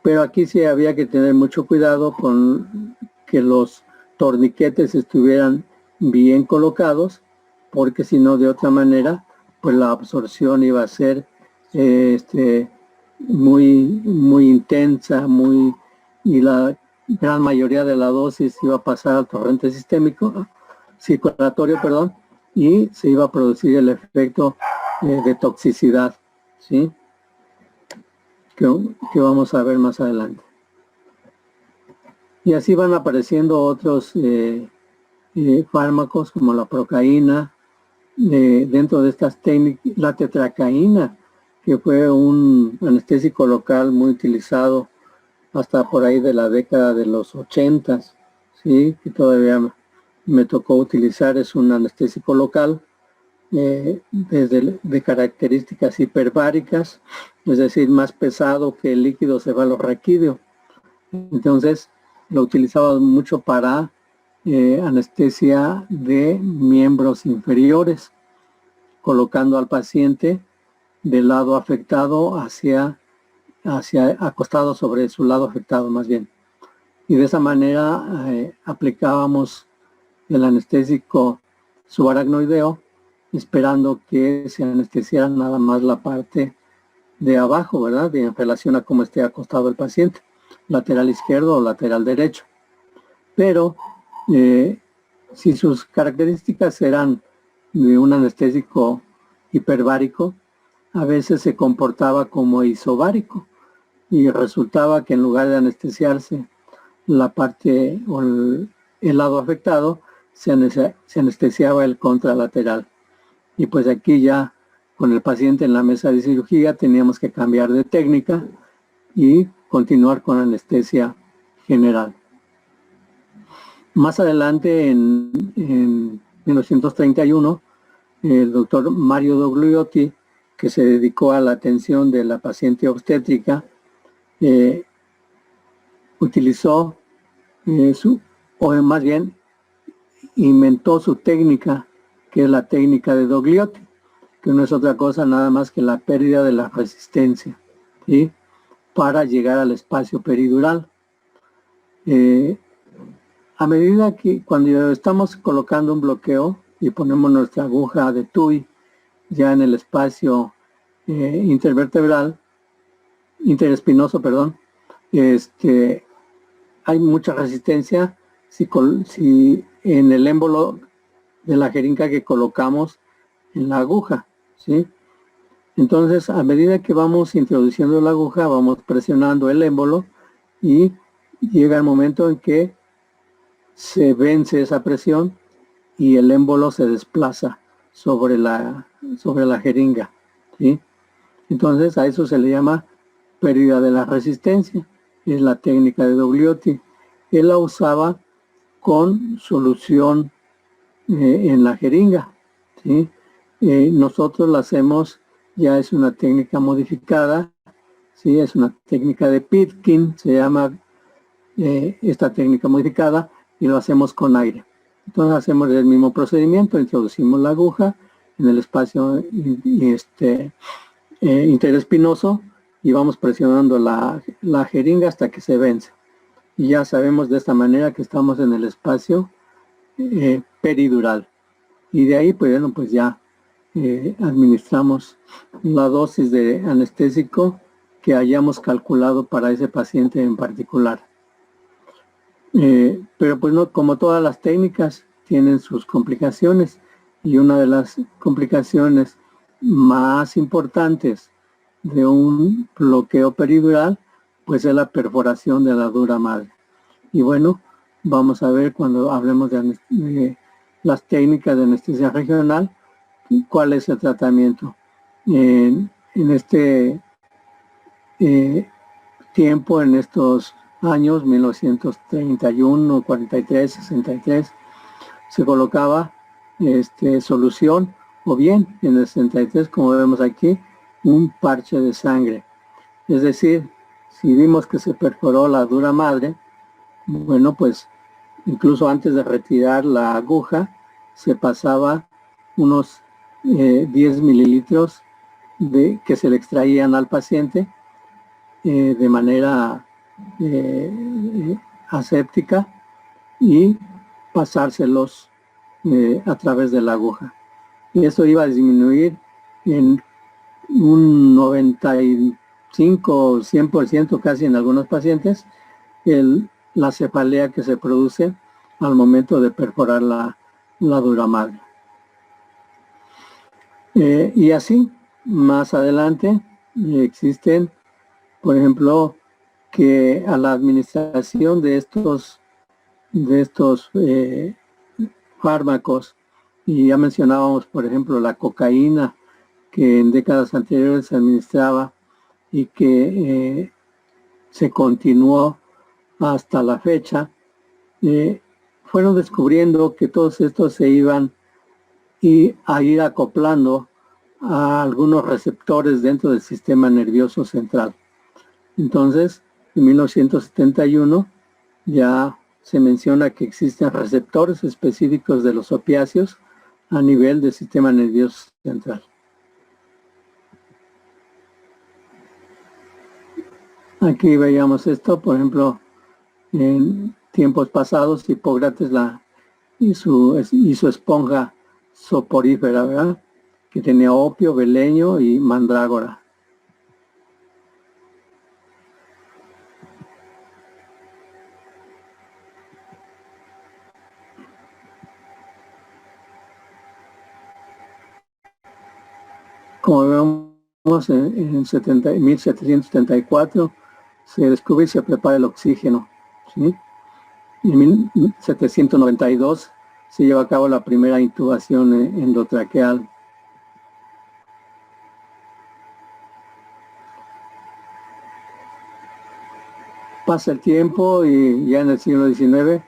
Pero aquí sí había que tener mucho cuidado con que los torniquetes estuvieran bien colocados, porque si no, de otra manera, pues la absorción iba a ser muy intensa, y la gran mayoría de la dosis iba a pasar al torrente circulatorio, perdón, y se iba a producir el efecto de toxicidad, ¿sí? Que vamos a ver más adelante. Y así van apareciendo otros fármacos como la procaína, dentro de estas técnicas, la tetracaína, que fue un anestésico local muy utilizado hasta por ahí de la década de los 80, ¿sí? Que todavía me tocó utilizar. Es un anestésico local de características hiperbáricas, es decir, más pesado que el líquido cefalorraquídeo. Entonces lo utilizaba mucho para anestesia de miembros inferiores, colocando al paciente del lado afectado hacia acostado sobre su lado afectado, más bien. Y de esa manera aplicábamos el anestésico subaracnoideo, esperando que se anestesiara nada más la parte de abajo, ¿verdad? En relación a cómo esté acostado el paciente, lateral izquierdo o lateral derecho. Pero si sus características eran de un anestésico hiperbárico, a veces se comportaba como isobárico, y resultaba que en lugar de anestesiarse la parte o el lado afectado, se anestesiaba el contralateral. Y pues aquí ya con el paciente en la mesa de cirugía teníamos que cambiar de técnica y continuar con anestesia general. Más adelante, en 1931, el doctor Mario Dogliotti, que se dedicó a la atención de la paciente obstétrica, utilizó o más bien inventó su técnica, que es la técnica de Dogliotti, que no es otra cosa nada más que la pérdida de la resistencia, ¿sí? Para llegar al espacio peridural. A medida que cuando estamos colocando un bloqueo y ponemos nuestra aguja de TUI ya en el espacio interespinoso, hay mucha resistencia si en el émbolo de la jeringa que colocamos en la aguja, ¿sí? Entonces, a medida que vamos introduciendo la aguja, vamos presionando el émbolo y llega el momento en que se vence esa presión y el émbolo se desplaza sobre la jeringa, ¿sí? Entonces, a eso se le llama pérdida de la resistencia. Es la técnica de Dogliotti. Él la usaba con solución en la jeringa, ¿sí? Nosotros la hacemos, ya es una técnica modificada, ¿sí? Es una técnica de Pitkin, se llama esta técnica modificada, y lo hacemos con aire. Entonces hacemos el mismo procedimiento, introducimos la aguja en el espacio interespinoso y vamos presionando la jeringa hasta que se vence. Y ya sabemos de esta manera que estamos en el espacio peridural. Y de ahí, pues, bueno, pues ya administramos la dosis de anestésico que hayamos calculado para ese paciente en particular. Pero pues no, como todas las técnicas, tienen sus complicaciones, y una de las complicaciones más importantes de un bloqueo peridural, pues es la perforación de la dura madre. Y bueno, vamos a ver cuando hablemos de las técnicas de anestesia regional, cuál es el tratamiento. En este tiempo, en estos años, 1931, 43, 63, se colocaba solución, o bien en el 63, como vemos aquí, un parche de sangre. Es decir, si vimos que se perforó la dura madre, bueno, pues incluso antes de retirar la aguja, se pasaba unos 10 mililitros que se le extraían al paciente de manera aséptica, y pasárselos a través de la aguja. Y eso iba a disminuir en un 95 o 100% casi en algunos pacientes la cefalea que se produce al momento de perforar la dura madre. Y así, más adelante, existen, por ejemplo, que a la administración de estos fármacos, y ya mencionábamos, por ejemplo, la cocaína, que en décadas anteriores se administraba y que se continuó hasta la fecha, fueron descubriendo que todos estos se iban a ir acoplando a algunos receptores dentro del sistema nervioso central. Entonces, en 1971 ya se menciona que existen receptores específicos de los opiáceos a nivel del sistema nervioso central. Aquí veíamos esto, por ejemplo, en tiempos pasados, Hipócrates hizo esponja soporífera, ¿verdad?, que tenía opio, beleño y mandrágora. Como vemos, en 1774 se descubre y se prepara el oxígeno, ¿sí? En 1792 se lleva a cabo la primera intubación endotraqueal. Pasa el tiempo y ya en el siglo XIX,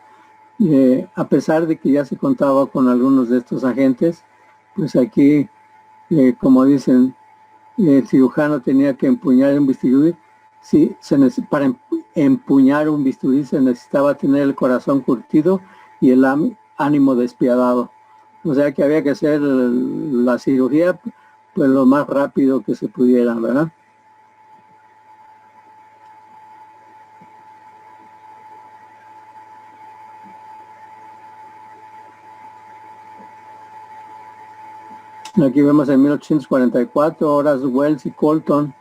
a pesar de que ya se contaba con algunos de estos agentes, pues aquí, como dicen, el cirujano tenía que empuñar un bisturí. Sí, para empuñar un bisturí se necesitaba tener el corazón curtido y el ánimo despiadado. O sea que había que hacer la cirugía pues lo más rápido que se pudiera, ¿verdad? Aquí vemos en 1844, Horace Wells y Colton,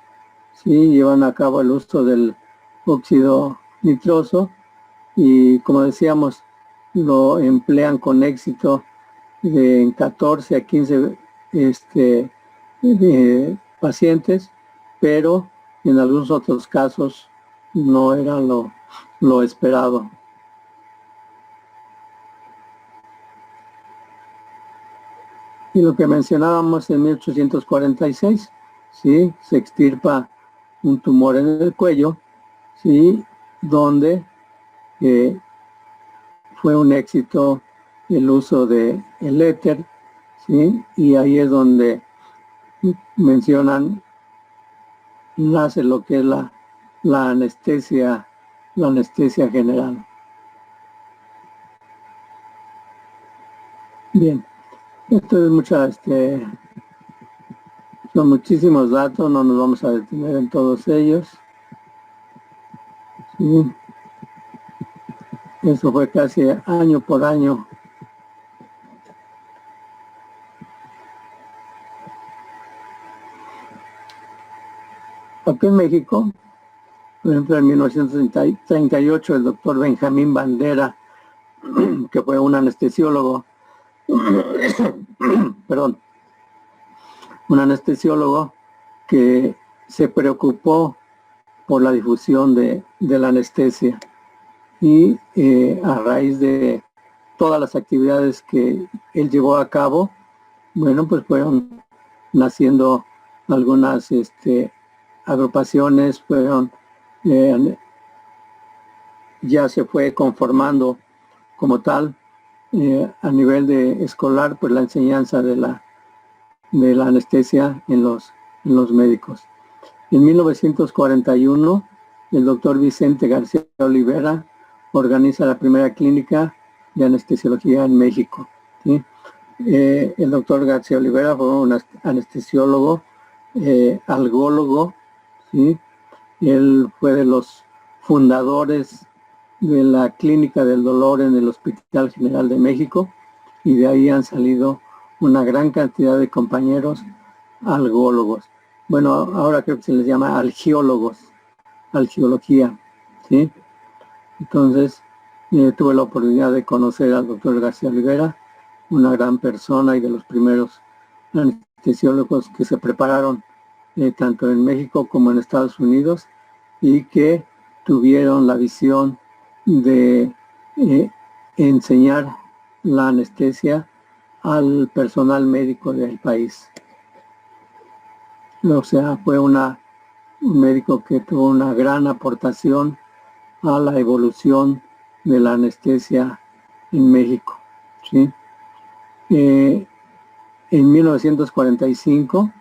sí, llevan a cabo el uso del óxido nitroso, y como decíamos, lo emplean con éxito en 14 a 15 pacientes, pero en algunos otros casos no era lo esperado. Y lo que mencionábamos en 1846, ¿sí? Se extirpa un tumor en el cuello, ¿sí? Donde fue un éxito el uso del éter, ¿sí? Y ahí es donde mencionan, nace lo que es la anestesia general. Bien, esto es son muchísimos datos, no nos vamos a detener en todos ellos. ¿Sí? Eso fue casi año por año. Aquí en México, por ejemplo, en 1938, el doctor Benjamín Bandera, que fue un anestesiólogo, perdón, un anestesiólogo que se preocupó por la difusión de la anestesia, y a raíz de todas las actividades que él llevó a cabo, bueno, pues fueron naciendo algunas agrupaciones, ya se fue conformando como tal a nivel de escolar, pues la enseñanza de la anestesia en los médicos. En 1941, el doctor Vicente García Olivera organiza la primera clínica de anestesiología en México, ¿sí? El doctor García Olivera fue un anestesiólogo, algólogo, ¿sí? Él fue de los fundadores de la Clínica del Dolor en el Hospital General de México, y de ahí han salido una gran cantidad de compañeros algólogos. Bueno, ahora creo que se les llama algiólogos, algiología, ¿sí? Entonces, tuve la oportunidad de conocer al doctor García Olivera, una gran persona y de los primeros anestesiólogos que se prepararon tanto en México como en Estados Unidos, y que tuvieron la visión de enseñar la anestesia al personal médico del país. O sea, fue un médico que tuvo una gran aportación a la evolución de la anestesia en México, ¿sí? En 1945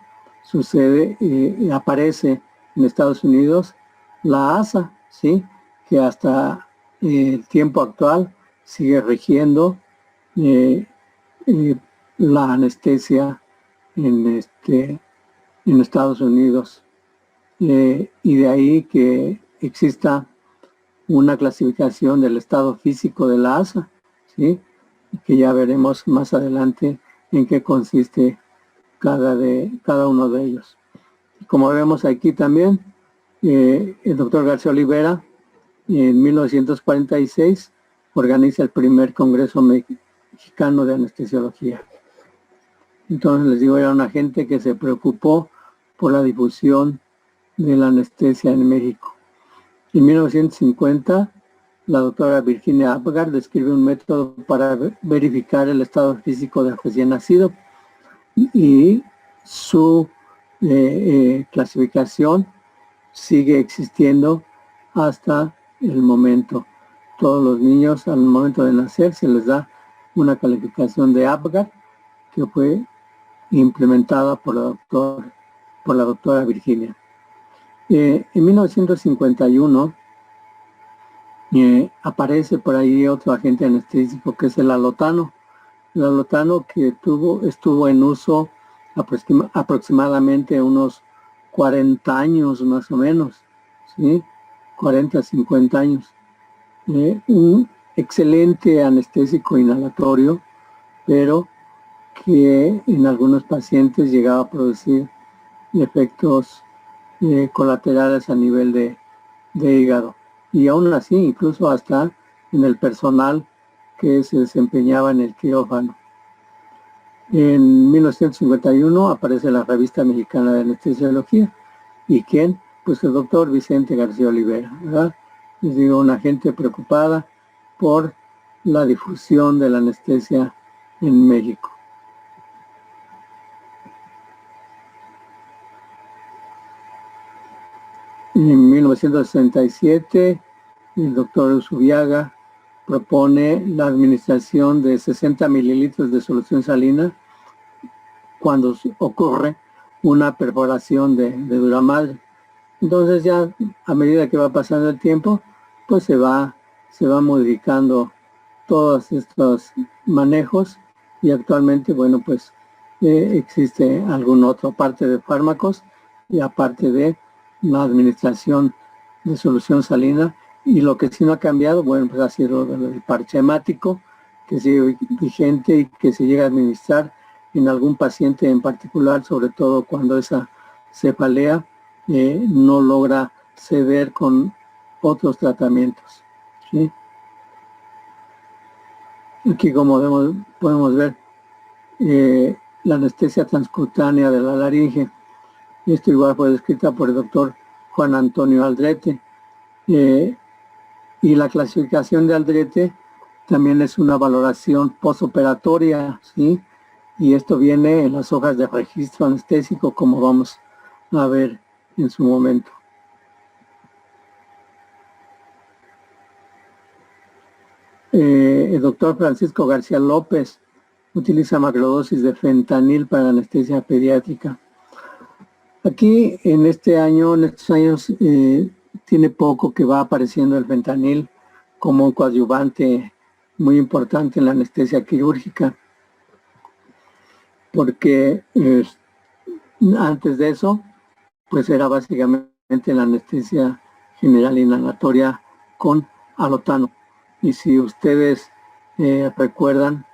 aparece en Estados Unidos la ASA, ¿sí? Que hasta el tiempo actual sigue rigiendo la anestesia en Estados Unidos. Y de ahí que exista una clasificación del estado físico de la ASA, ¿sí? Que ya veremos más adelante en qué consiste cada uno de ellos. Y como vemos aquí también, el doctor García Olivera en 1946 organiza el primer Congreso Mexicano de Anestesiología. Entonces les digo, era una gente que se preocupó por la difusión de la anestesia en México. En 1950, la doctora Virginia Apgar describe un método para verificar el estado físico del recién nacido, y su clasificación sigue existiendo hasta el momento. Todos los niños al momento de nacer se les da una calificación de Apgar que fue implementada por la doctora Virginia. En 1951 aparece por ahí otro agente anestésico que es el alotano. El alotano que estuvo en uso aproximadamente unos 40 años más o menos, ¿sí? 40, 50 años. Un excelente anestésico inhalatorio, pero que en algunos pacientes llegaba a producir efectos colaterales a nivel de hígado. Y aún así, incluso hasta en el personal que se desempeñaba en el quirófano. En 1951 aparece la Revista Mexicana de Anestesiología. ¿Y quién? Pues el doctor Vicente García Olivera, ¿verdad? Les digo, una gente preocupada por la difusión de la anestesia en México. En 1967, el doctor Usubiaga propone la administración de 60 mililitros de solución salina cuando ocurre una perforación de duramadre. Entonces ya a medida que va pasando el tiempo, pues se va modificando todos estos manejos y actualmente, bueno, pues existe alguna otra parte de fármacos y aparte de la administración de solución salina, y lo que sí no ha cambiado, bueno, pues ha sido el parche hemático, que sigue vigente y que se llega a administrar en algún paciente en particular, sobre todo cuando esa cefalea no logra ceder con otros tratamientos, ¿sí? Aquí, como podemos ver, la anestesia transcutánea de la laringe. Esto igual fue descrita por el doctor Juan Antonio Aldrete. Y la clasificación de Aldrete también es una valoración postoperatoria, ¿sí? Y esto viene en las hojas de registro anestésico, como vamos a ver en su momento. El doctor Francisco García López utiliza macrodosis de fentanil para anestesia pediátrica. Aquí en estos años, tiene poco que va apareciendo el fentanil como un coadyuvante muy importante en la anestesia quirúrgica, porque antes de eso, pues era básicamente la anestesia general inhalatoria con alotano. Y si ustedes recuerdan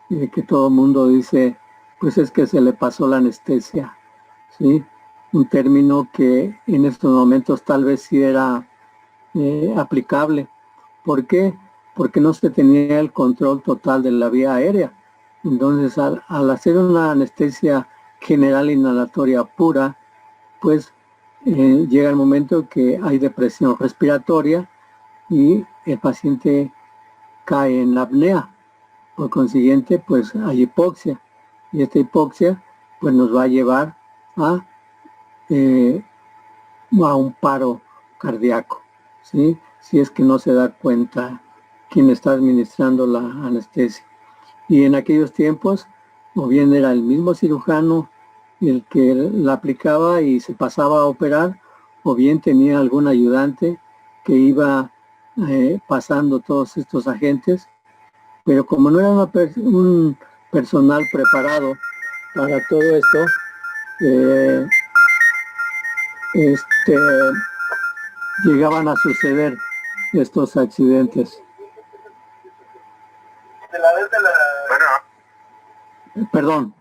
que todo el mundo dice, pues es que se le pasó la anestesia, ¿sí? Un término que en estos momentos tal vez sí era aplicable. ¿Por qué? Porque no se tenía el control total de la vía aérea. Entonces, al hacer una anestesia general inhalatoria pura, pues llega el momento que hay depresión respiratoria y el paciente cae en apnea. Por consiguiente, pues hay hipoxia. Y esta hipoxia pues nos va a llevar a un paro cardíaco, ¿sí? Si es que no se da cuenta quien está administrando la anestesia. Y en aquellos tiempos, o bien era el mismo cirujano el que la aplicaba y se pasaba a operar, o bien tenía algún ayudante que iba pasando todos estos agentes, pero como no era un personal preparado para todo esto, llegaban a suceder estos accidentes. Perdón.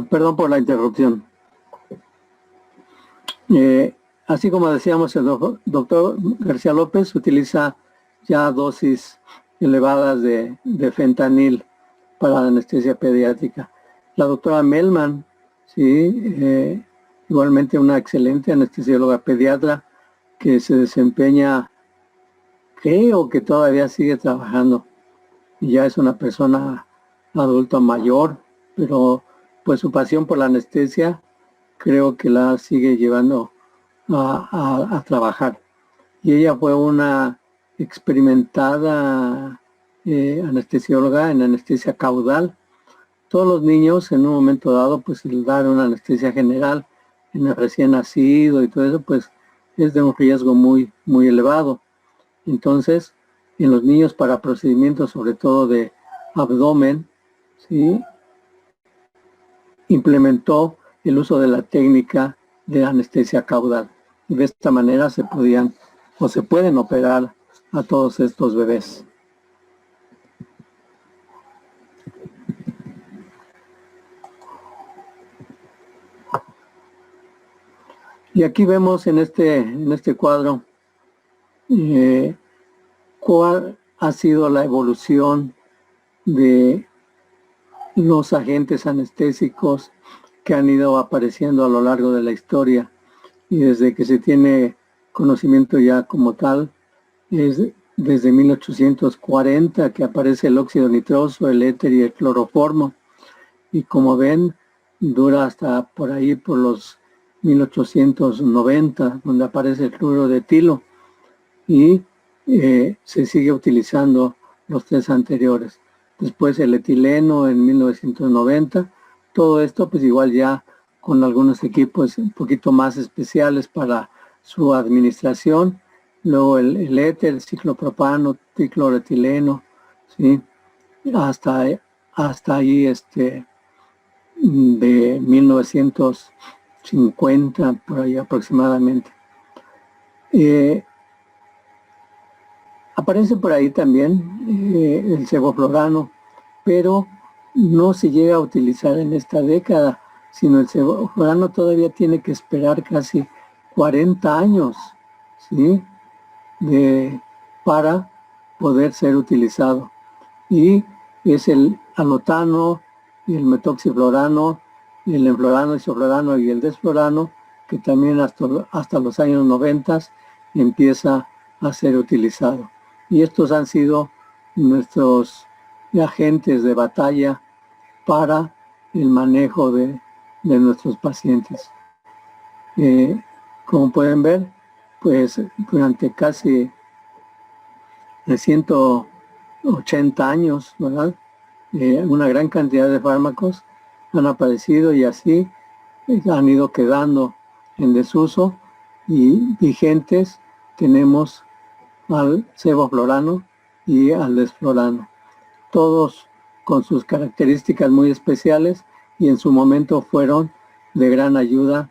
Perdón por la interrupción. Así como decíamos, el doctor García López utiliza ya dosis elevadas de fentanil para la anestesia pediátrica. La doctora Melman, sí, igualmente una excelente anestesióloga pediatra que se desempeña, creo que todavía sigue trabajando. Ya es una persona adulta mayor, pero pues su pasión por la anestesia creo que la sigue llevando a trabajar. y ella fue una experimentada anestesióloga en anestesia caudal. Todos los niños en un momento dado, pues el dar una anestesia general en el recién nacido y todo eso, pues es de un riesgo muy, muy elevado. Entonces, en los niños para procedimientos sobre todo de abdomen, ¿sí?, implementó el uso de la técnica de anestesia caudal. Y de esta manera se podían o se pueden operar a todos estos bebés. Y aquí vemos en este cuadro cuál ha sido la evolución de los agentes anestésicos que han ido apareciendo a lo largo de la historia. Y desde que se tiene conocimiento ya como tal, es desde 1840 que aparece el óxido nitroso, el éter y el cloroformo. Y como ven, dura hasta por ahí, por los 1890, donde aparece el cloruro de etilo. Y se sigue utilizando los tres anteriores. Después el etileno en 1990. Todo esto pues igual ya con algunos equipos un poquito más especiales para su administración. Luego el éter, el ciclopropano, tricloroetileno, ¿sí? Hasta ahí de 1950, por ahí aproximadamente. Aparece por ahí también el sevoflurano, pero no se llega a utilizar en esta década, sino el sevoflurano todavía tiene que esperar casi 40 años, ¿sí?, para poder ser utilizado. Y es el alotano, y el metoxiflorano, y el enflorano, isoflorano y el desflorano, que también hasta los años 90 empieza a ser utilizado. Y estos han sido nuestros agentes de batalla para el manejo de nuestros pacientes. Como pueden ver, pues durante casi 180 años, ¿verdad?, una gran cantidad de fármacos han aparecido y así han ido quedando en desuso, y vigentes tenemos al sevoflurano y al desflurano, todos con sus características muy especiales, y en su momento fueron de gran ayuda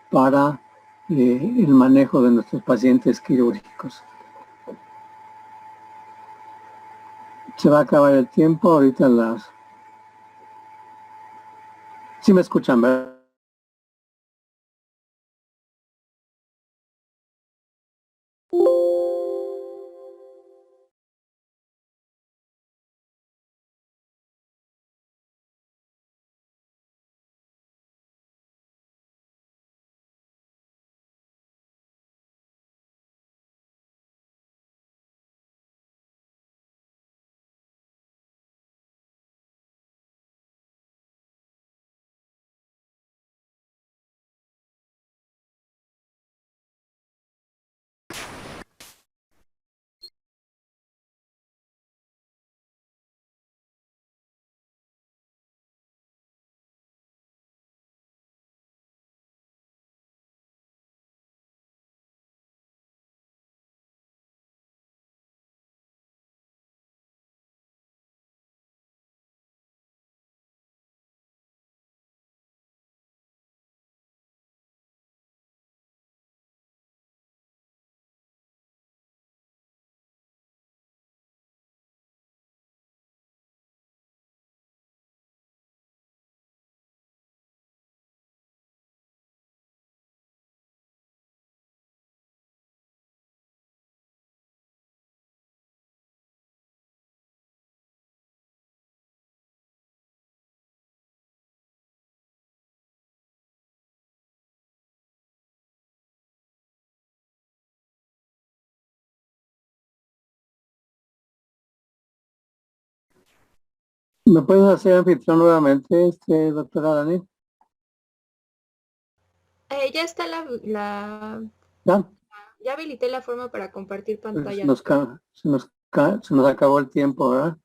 para el manejo de nuestros pacientes quirúrgicos. Se va a acabar el tiempo ahorita ¿Sí me escuchan, verdad? ¿Me puedes hacer anfitrión nuevamente, doctora Dani?
Ya está la
¿Ya?
Ya habilité la forma para compartir pantalla.
Se nos acabó el tiempo, ¿verdad?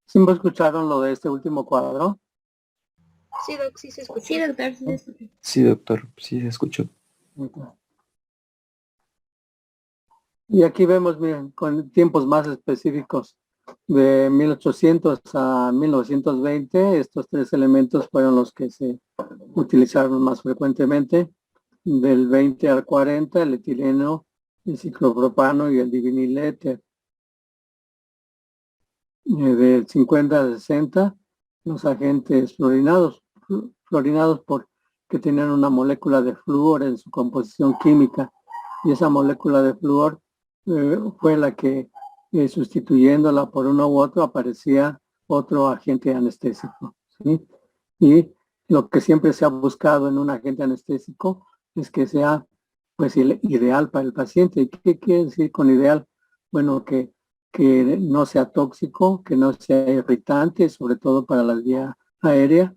¿Sí me escucharon lo de este último cuadro?
Sí, Doc, sí se escuchó.
Sí, doctor, sí se escucha.
Sí, doctor, sí se escuchó.
Y aquí vemos, miren, con tiempos más específicos, de 1800 a 1920, estos tres elementos fueron los que se utilizaron más frecuentemente. Del 20 al 40, el etileno, el ciclopropano y el diviniléter. Del 50 al 60, los agentes fluorinados porque tenían una molécula de flúor en su composición química, y esa molécula de flúor fue la que, sustituyéndola por uno u otro, aparecía otro agente anestésico, ¿sí? Y lo que siempre se ha buscado en un agente anestésico es que sea, pues, ideal para el paciente. ¿Y qué quiere decir con ideal? Bueno, que no sea tóxico, que no sea irritante, sobre todo para la vía aérea,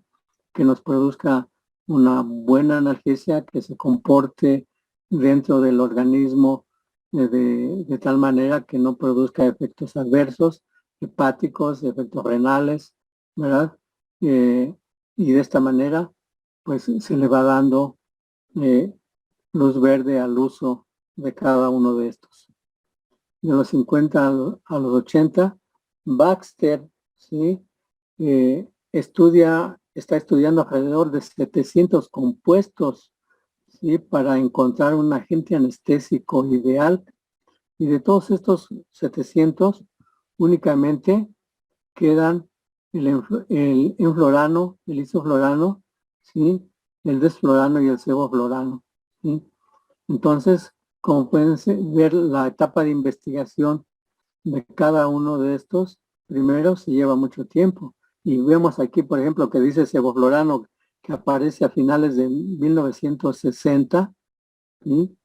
que nos produzca una buena analgesia, que se comporte dentro del organismo de tal manera que no produzca efectos adversos, hepáticos, efectos renales, ¿verdad? Y de esta manera, pues se le va dando luz verde al uso de cada uno de estos. De los 50 a los 80, Baxter, ¿sí? Está estudiando alrededor de 700 compuestos, ¿sí? Para encontrar un agente anestésico ideal. Y de todos estos 700, únicamente quedan el enflorano, el isoflorano, ¿sí? El desflorano y el sevoflorano, ¿sí? Entonces, como pueden ver, la etapa de investigación de cada uno de estos, primero se lleva mucho tiempo. Y vemos aquí, por ejemplo, que dice sevoflorano, que aparece a finales de 1960, ¿sí?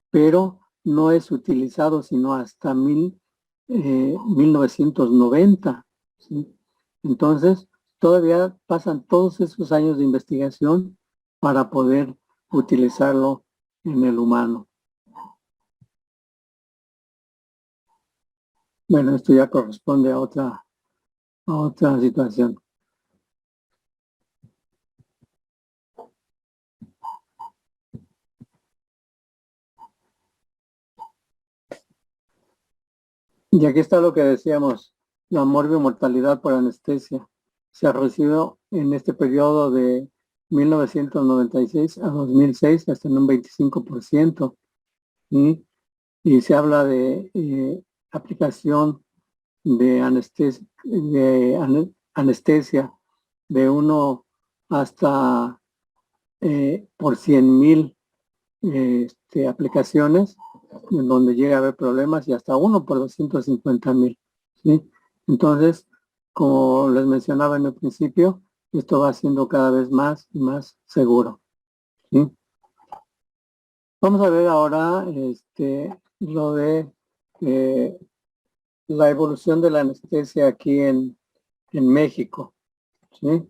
Pero no es utilizado sino hasta 1990, ¿sí? Entonces, todavía pasan todos esos años de investigación para poder utilizarlo en el humano. Bueno, esto ya corresponde a otra situación. Y aquí está lo que decíamos, la morbimortalidad por anestesia. Se ha recibido en este periodo de 1996 a 2006 hasta en un 25%. ¿Sí? Y se habla de aplicación de anestesia de 1 hasta por 100,000 aplicaciones, en donde llega a haber problemas, y hasta 1 por 250,000, ¿sí? Entonces, como les mencionaba en el principio, esto va siendo cada vez más y más seguro, ¿sí? Vamos a ver ahora lo de la evolución de la anestesia aquí en México, ¿sí?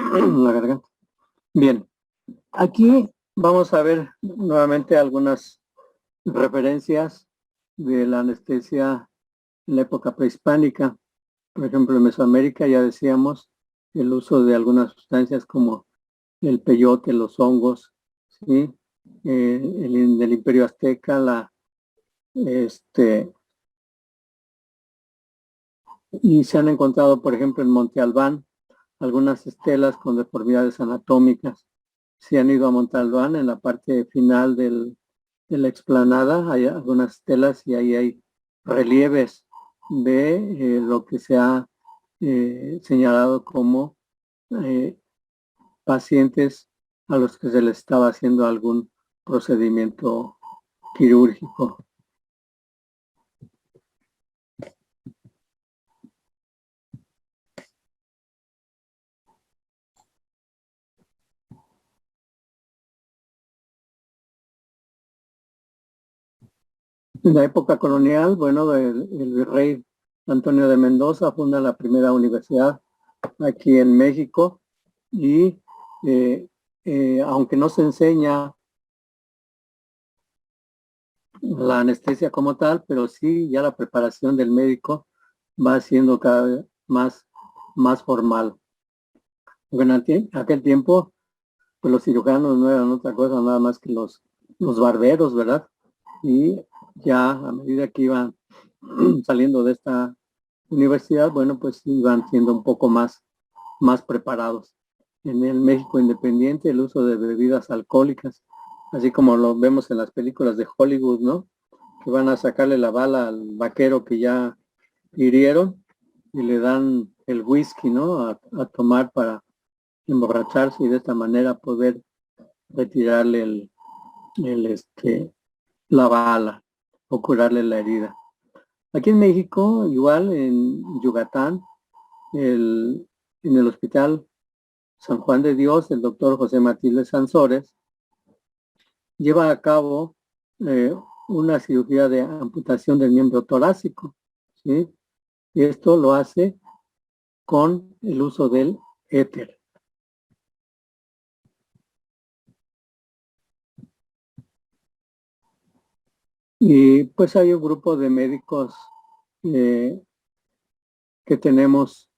La garganta. Bien, aquí vamos a ver nuevamente algunas referencias de la anestesia en la época prehispánica. Por ejemplo, en Mesoamérica ya decíamos el uso de algunas sustancias como el peyote, los hongos, ¿sí? Del Imperio Azteca, y se han encontrado, por ejemplo, en Monte Albán, algunas estelas con deformidades anatómicas. Si han ido a Monte Albán, en la parte final de la explanada, hay algunas estelas y ahí hay relieves de lo que se ha señalado como pacientes a los que se les estaba haciendo algún procedimiento quirúrgico. En la época colonial, bueno, el virrey Antonio de Mendoza funda la primera universidad aquí en México y aunque no se enseña la anestesia como tal, pero sí ya la preparación del médico va siendo cada vez más formal. Bueno, en aquel tiempo, pues los cirujanos no eran otra cosa nada más que los barberos, ¿verdad? Y ya a medida que iban saliendo de esta universidad, bueno, pues iban siendo un poco más preparados. En el México independiente, el uso de bebidas alcohólicas, así como lo vemos en las películas de Hollywood, ¿no? Que van a sacarle la bala al vaquero que ya hirieron y le dan el whisky, ¿no? A tomar para emborracharse y de esta manera poder retirarle la bala o curarle la herida. Aquí en México, igual en Yucatán, en el hospital San Juan de Dios, el doctor José Matilde Sansores lleva a cabo una cirugía de amputación del miembro torácico, ¿sí? Y esto lo hace con el uso del éter. Y pues hay un grupo de médicos que tenemos,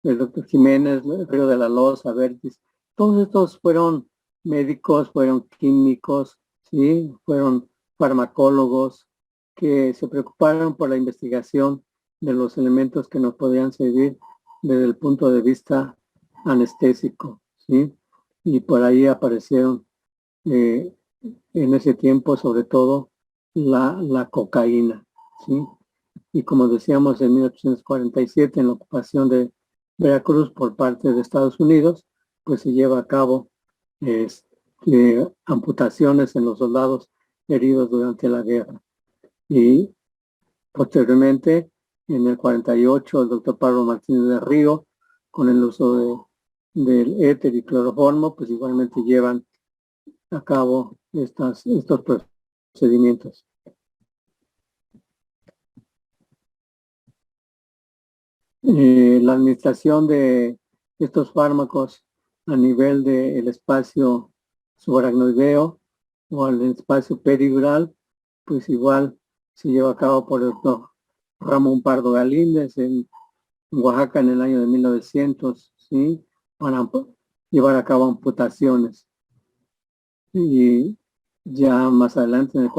el doctor Jiménez, Río de la Loza, Vértiz. Todos estos fueron médicos, fueron químicos, ¿sí? Fueron farmacólogos que se preocuparon por la investigación de los elementos que nos podían servir desde el punto de vista anestésico, ¿sí? Y por ahí aparecieron en ese tiempo, sobre todo, la cocaína, ¿sí? Y como decíamos, en 1847, en la ocupación de Veracruz por parte de Estados Unidos, pues se lleva a cabo amputaciones en los soldados heridos durante la guerra. Y posteriormente, en el 48, el doctor Pablo Martínez de Río, con el uso del éter y cloroformo, pues igualmente llevan a cabo estos procedimientos. La administración de estos fármacos a nivel del espacio subaracnoideo o al espacio peridural, pues igual se lleva a cabo por el doctor Ramón Pardo Galíndez en Oaxaca en el año de 1900, ¿sí? Para llevar a cabo amputaciones. Y ya más adelante, en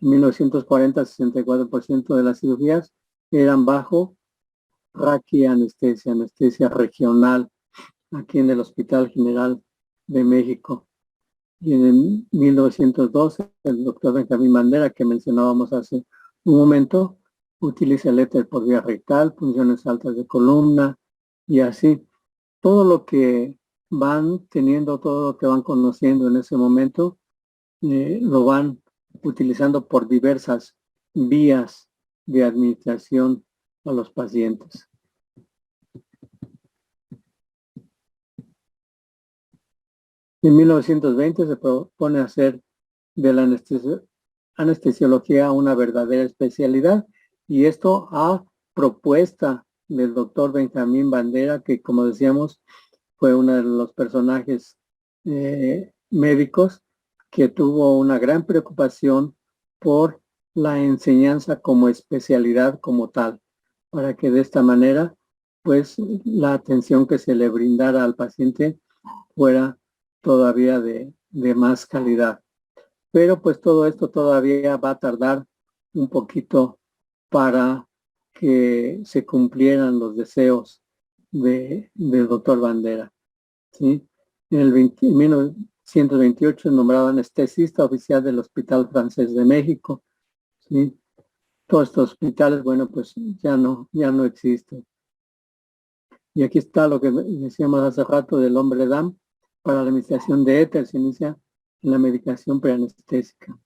1940, 64% de las cirugías eran bajo raquianestesia, anestesia regional, aquí en el Hospital General de México. Y en 1912, el doctor Benjamín Bandera, que mencionábamos hace un momento, utiliza el éter por vía rectal, funciones altas de columna y así. Todo lo que van teniendo, todo lo que van conociendo en ese momento, lo van utilizando por diversas vías de administración a los pacientes. En 1920 se propone hacer de la anestesiología una verdadera especialidad y esto a propuesta del doctor Benjamín Bandera, que como decíamos fue uno de los personajes médicos que tuvo una gran preocupación por la enseñanza como especialidad como tal, para que de esta manera pues la atención que se le brindara al paciente fuera todavía de de más calidad. Pero pues todo esto todavía va a tardar un poquito para que se cumplieran los deseos del doctor Bandera, ¿sí? En 1928 nombrado anestesista oficial del Hospital Francés de México, ¿sí? Todos estos hospitales, bueno, pues ya no existen. Y aquí está lo que decíamos hace rato del hombre DAM para la administración de éter, se inicia en la medicación preanestésica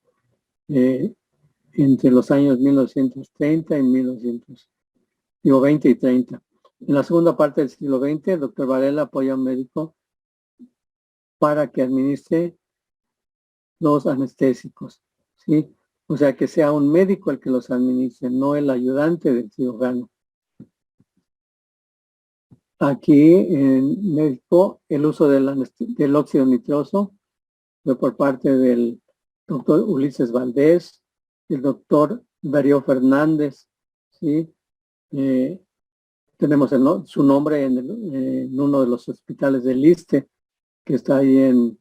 entre los años 1930 y 20 y 30. En la segunda parte del siglo XX, el doctor Varela apoya a un médico para que administre los anestésicos, ¿sí? O sea, que sea un médico el que los administre, no el ayudante del cirujano. Aquí en México, el uso del óxido nitroso fue por parte del doctor Ulises Valdés, el doctor Darío Fernández, ¿sí? Tenemos su nombre en uno de los hospitales del ISSSTE, que está ahí en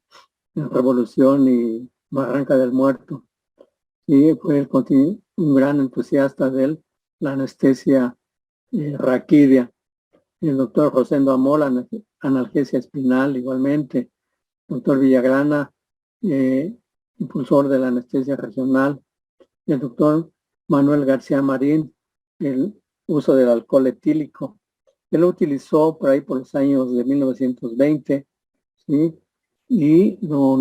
Revolución y Barranca del Muerto. Y fue un gran entusiasta de la anestesia raquídea. El doctor Rosendo Amor, analgesia espinal igualmente. Doctor Villagrana, impulsor de la anestesia regional. El doctor Manuel García Marín, el uso del alcohol etílico. Él lo utilizó por ahí por los años de 1920, ¿sí? Y lo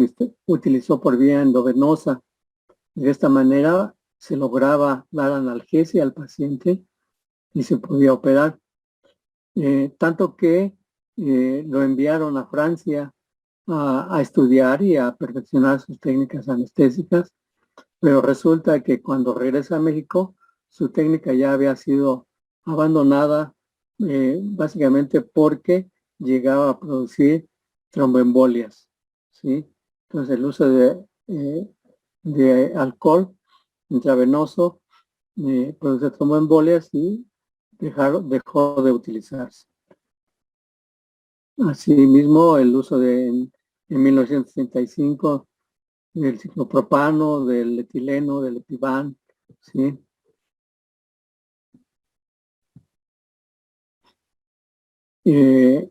utilizó por vía endovenosa. De esta manera se lograba dar analgesia al paciente y se podía operar. Tanto que lo enviaron a Francia a estudiar y a perfeccionar sus técnicas anestésicas, pero resulta que cuando regresa a México, su técnica ya había sido abandonada, básicamente porque llegaba a producir tromboembolias, ¿sí? Entonces el uso de alcohol intravenoso produce tromboembolias y dejó de utilizarse. Asimismo, el uso en 1935 del ciclopropano, del etileno, del Epivan, ¿sí? En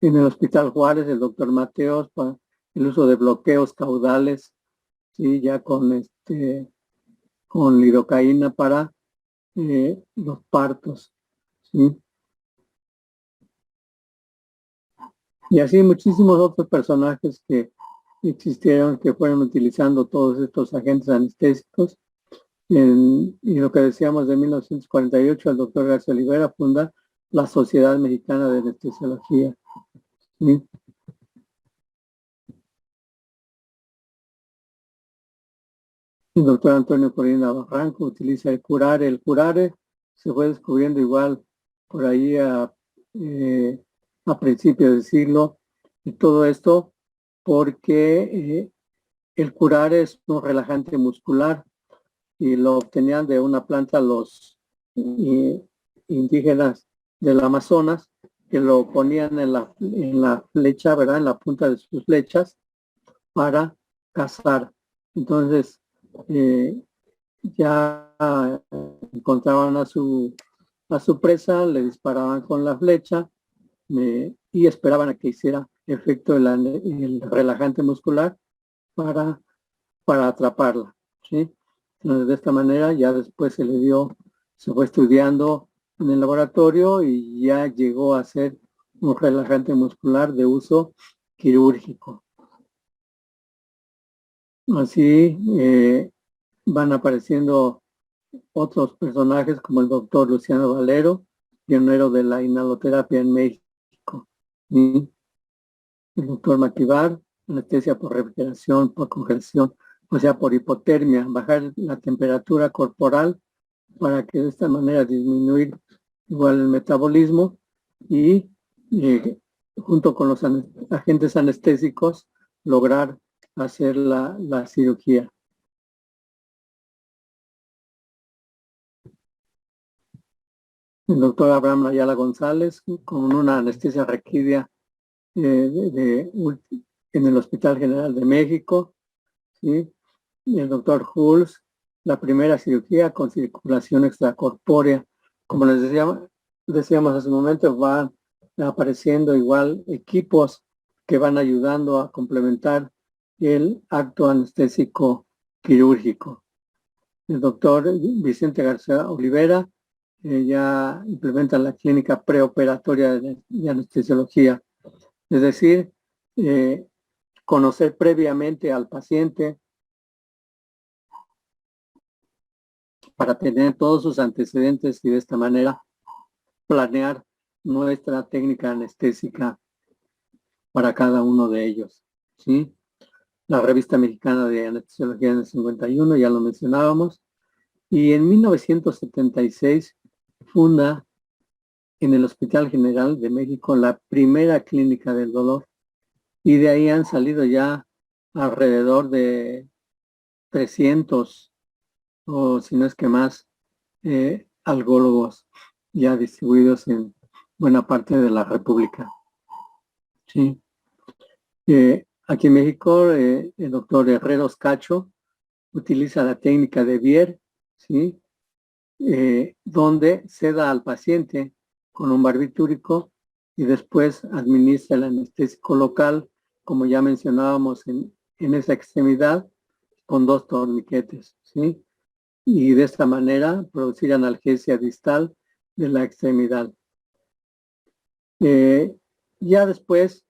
el Hospital Juárez, el doctor Mateos, para el uso de bloqueos caudales, ¿sí? Ya con lidocaína para los partos, ¿sí? Y así muchísimos otros personajes que existieron, que fueron utilizando todos estos agentes anestésicos. Y lo que decíamos de 1948, el doctor García Olivera funda la Sociedad Mexicana de Anestesiología, ¿sí? El doctor Antonio Corina Barranco utiliza el curare. El curare se fue descubriendo igual por ahí a principios del siglo, y todo esto porque el curare es un relajante muscular y lo obtenían de una planta los indígenas del Amazonas, que lo ponían en la flecha, ¿verdad? En la punta de sus flechas para cazar. Entonces, ya encontraban a su presa, le disparaban con la flecha y esperaban a que hiciera efecto el relajante muscular para atraparla, ¿sí? Entonces, de esta manera ya después se fue estudiando en el laboratorio y ya llegó a ser un relajante muscular de uso quirúrgico. Así van apareciendo otros personajes como el doctor Luciano Valero, pionero de la inhaloterapia en México, y el doctor Maquivar, anestesia por refrigeración, por congelación, o sea, por hipotermia, bajar la temperatura corporal para que de esta manera disminuir igual el metabolismo y junto con los agentes anestésicos lograr hacer la cirugía. El doctor Abraham Ayala González con una anestesia raquídea en el Hospital General de México, ¿sí? El doctor Hulz, la primera cirugía con circulación extracorpórea. Como les decíamos hace un momento, van apareciendo igual equipos que van ayudando a complementar el acto anestésico quirúrgico. El doctor Vicente García Olivera ya implementa la clínica preoperatoria de anestesiología, es decir, conocer previamente al paciente para tener todos sus antecedentes y de esta manera planear nuestra técnica anestésica para cada uno de ellos, ¿sí? La Revista Mexicana de Anestesiología en el 51, ya lo mencionábamos, y en 1976 funda en el Hospital General de México la primera clínica del dolor, y de ahí han salido ya alrededor de 300 o si no es que más algólogos ya distribuidos en buena parte de la República. Sí. Aquí en México, el doctor Herreros Cacho utiliza la técnica de Bier, ¿sí? Donde seda al paciente con un barbitúrico y después administra el anestésico local, como ya mencionábamos en esa extremidad, con 2 torniquetes, ¿sí? Y de esta manera producir analgesia distal de la extremidad. Ya después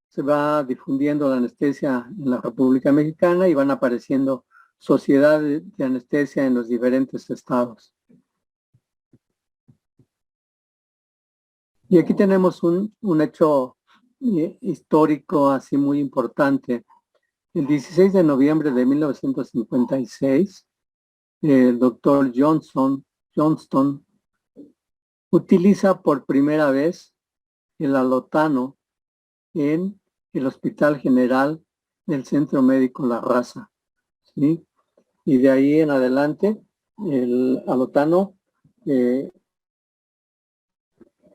se va difundiendo la anestesia en la República Mexicana y van apareciendo sociedades de anestesia en los diferentes estados. Y aquí tenemos un hecho histórico así muy importante. El 16 de noviembre de 1956, el doctor Johnston utiliza por primera vez el alotano en el Hospital General del Centro Médico La Raza, ¿sí? Y de ahí en adelante, el alotano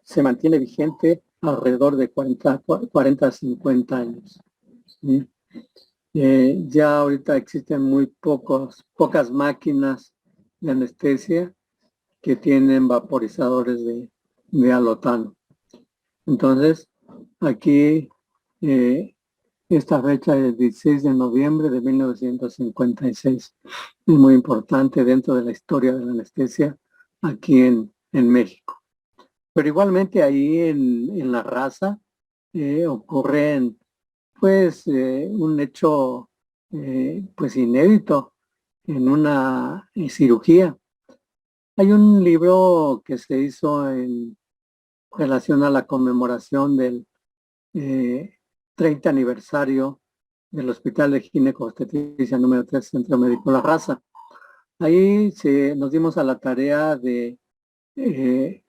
se mantiene vigente alrededor de 40 a 50 años, ¿sí? Ya ahorita existen muy pocas máquinas de anestesia que tienen vaporizadores de alotano. Entonces, aquí esta fecha es 16 de noviembre de 1956. Es muy importante dentro de la historia de la anestesia aquí en México. Pero igualmente ahí en La Raza ocurre pues un hecho pues inédito en una cirugía. Hay un libro que se hizo en relación a la conmemoración del 30 aniversario del Hospital de Ginecobstetricia número 3, Centro Médico La Raza. Ahí nos dimos a la tarea de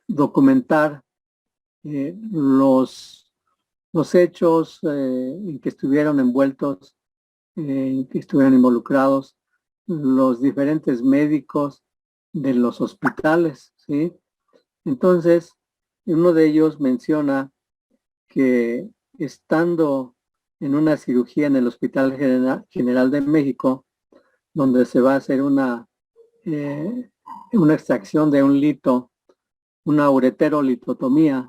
documentar los hechos en que estuvieron envueltos, en que estuvieron involucrados los diferentes médicos de los hospitales, ¿sí? Entonces, uno de ellos menciona que estando en una cirugía en el Hospital General de México, donde se va a hacer una extracción de un lito, una ureterolitotomía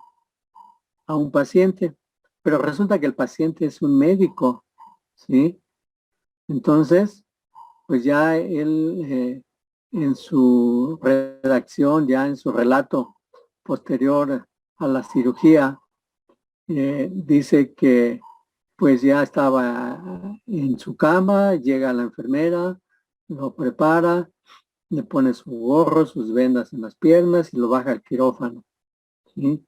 a un paciente, pero resulta que el paciente es un médico, ¿sí? Entonces, pues ya él en su redacción, ya en su relato posterior a la cirugía, dice que pues ya estaba en su cama, llega la enfermera, lo prepara, le pone su gorro, sus vendas en las piernas y lo baja al quirófano, ¿sí?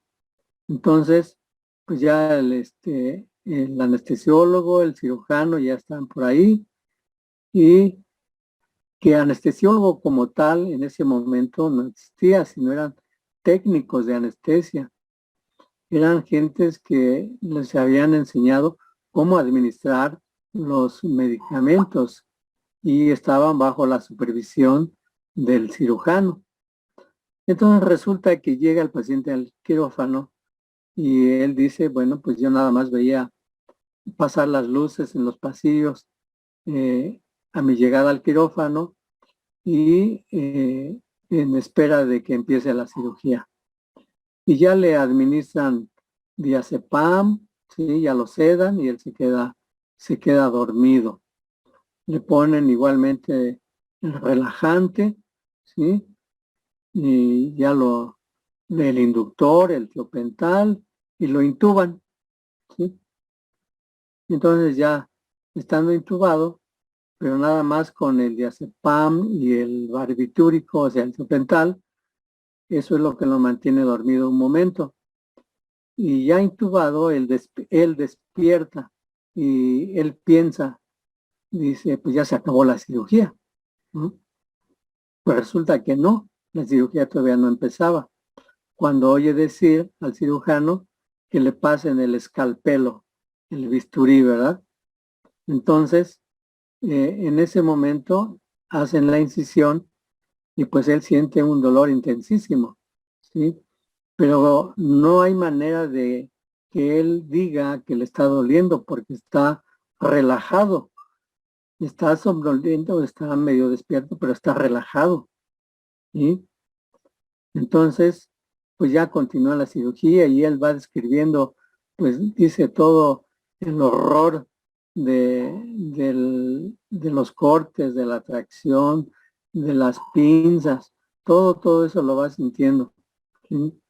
Entonces, pues ya el anestesiólogo, el cirujano ya están por ahí, y que anestesiólogo como tal en ese momento no existía, sino eran técnicos de anestesia. Eran gentes que les habían enseñado cómo administrar los medicamentos y estaban bajo la supervisión del cirujano. Entonces resulta que llega el paciente al quirófano y él dice, bueno, pues yo nada más veía pasar las luces en los pasillos a mi llegada al quirófano y en espera de que empiece la cirugía. Y ya le administran diazepam, ¿sí? Ya lo sedan y él se queda dormido. Le ponen igualmente el relajante, ¿sí? Y ya el inductor, el tiopental, y lo intuban, ¿sí? Entonces ya estando intubado, pero nada más con el diazepam y el barbitúrico, o sea, el tiopental, eso es lo que lo mantiene dormido un momento. Y ya intubado, él despierta y él piensa, dice, pues ya se acabó la cirugía, ¿no? Pues resulta que no, la cirugía todavía no empezaba. Cuando oye decir al cirujano que le pasen el escalpelo, el bisturí, ¿verdad? Entonces, en ese momento hacen la incisión y pues él siente un dolor intensísimo, ¿sí? Pero no hay manera de que él diga que le está doliendo porque está relajado, está somnoliento, está medio despierto, pero está relajado, ¿sí? Entonces, pues ya continúa la cirugía y él va describiendo, pues dice todo el horror de los cortes, de la tracción, de las pinzas, todo eso lo va sintiendo, ¿sí?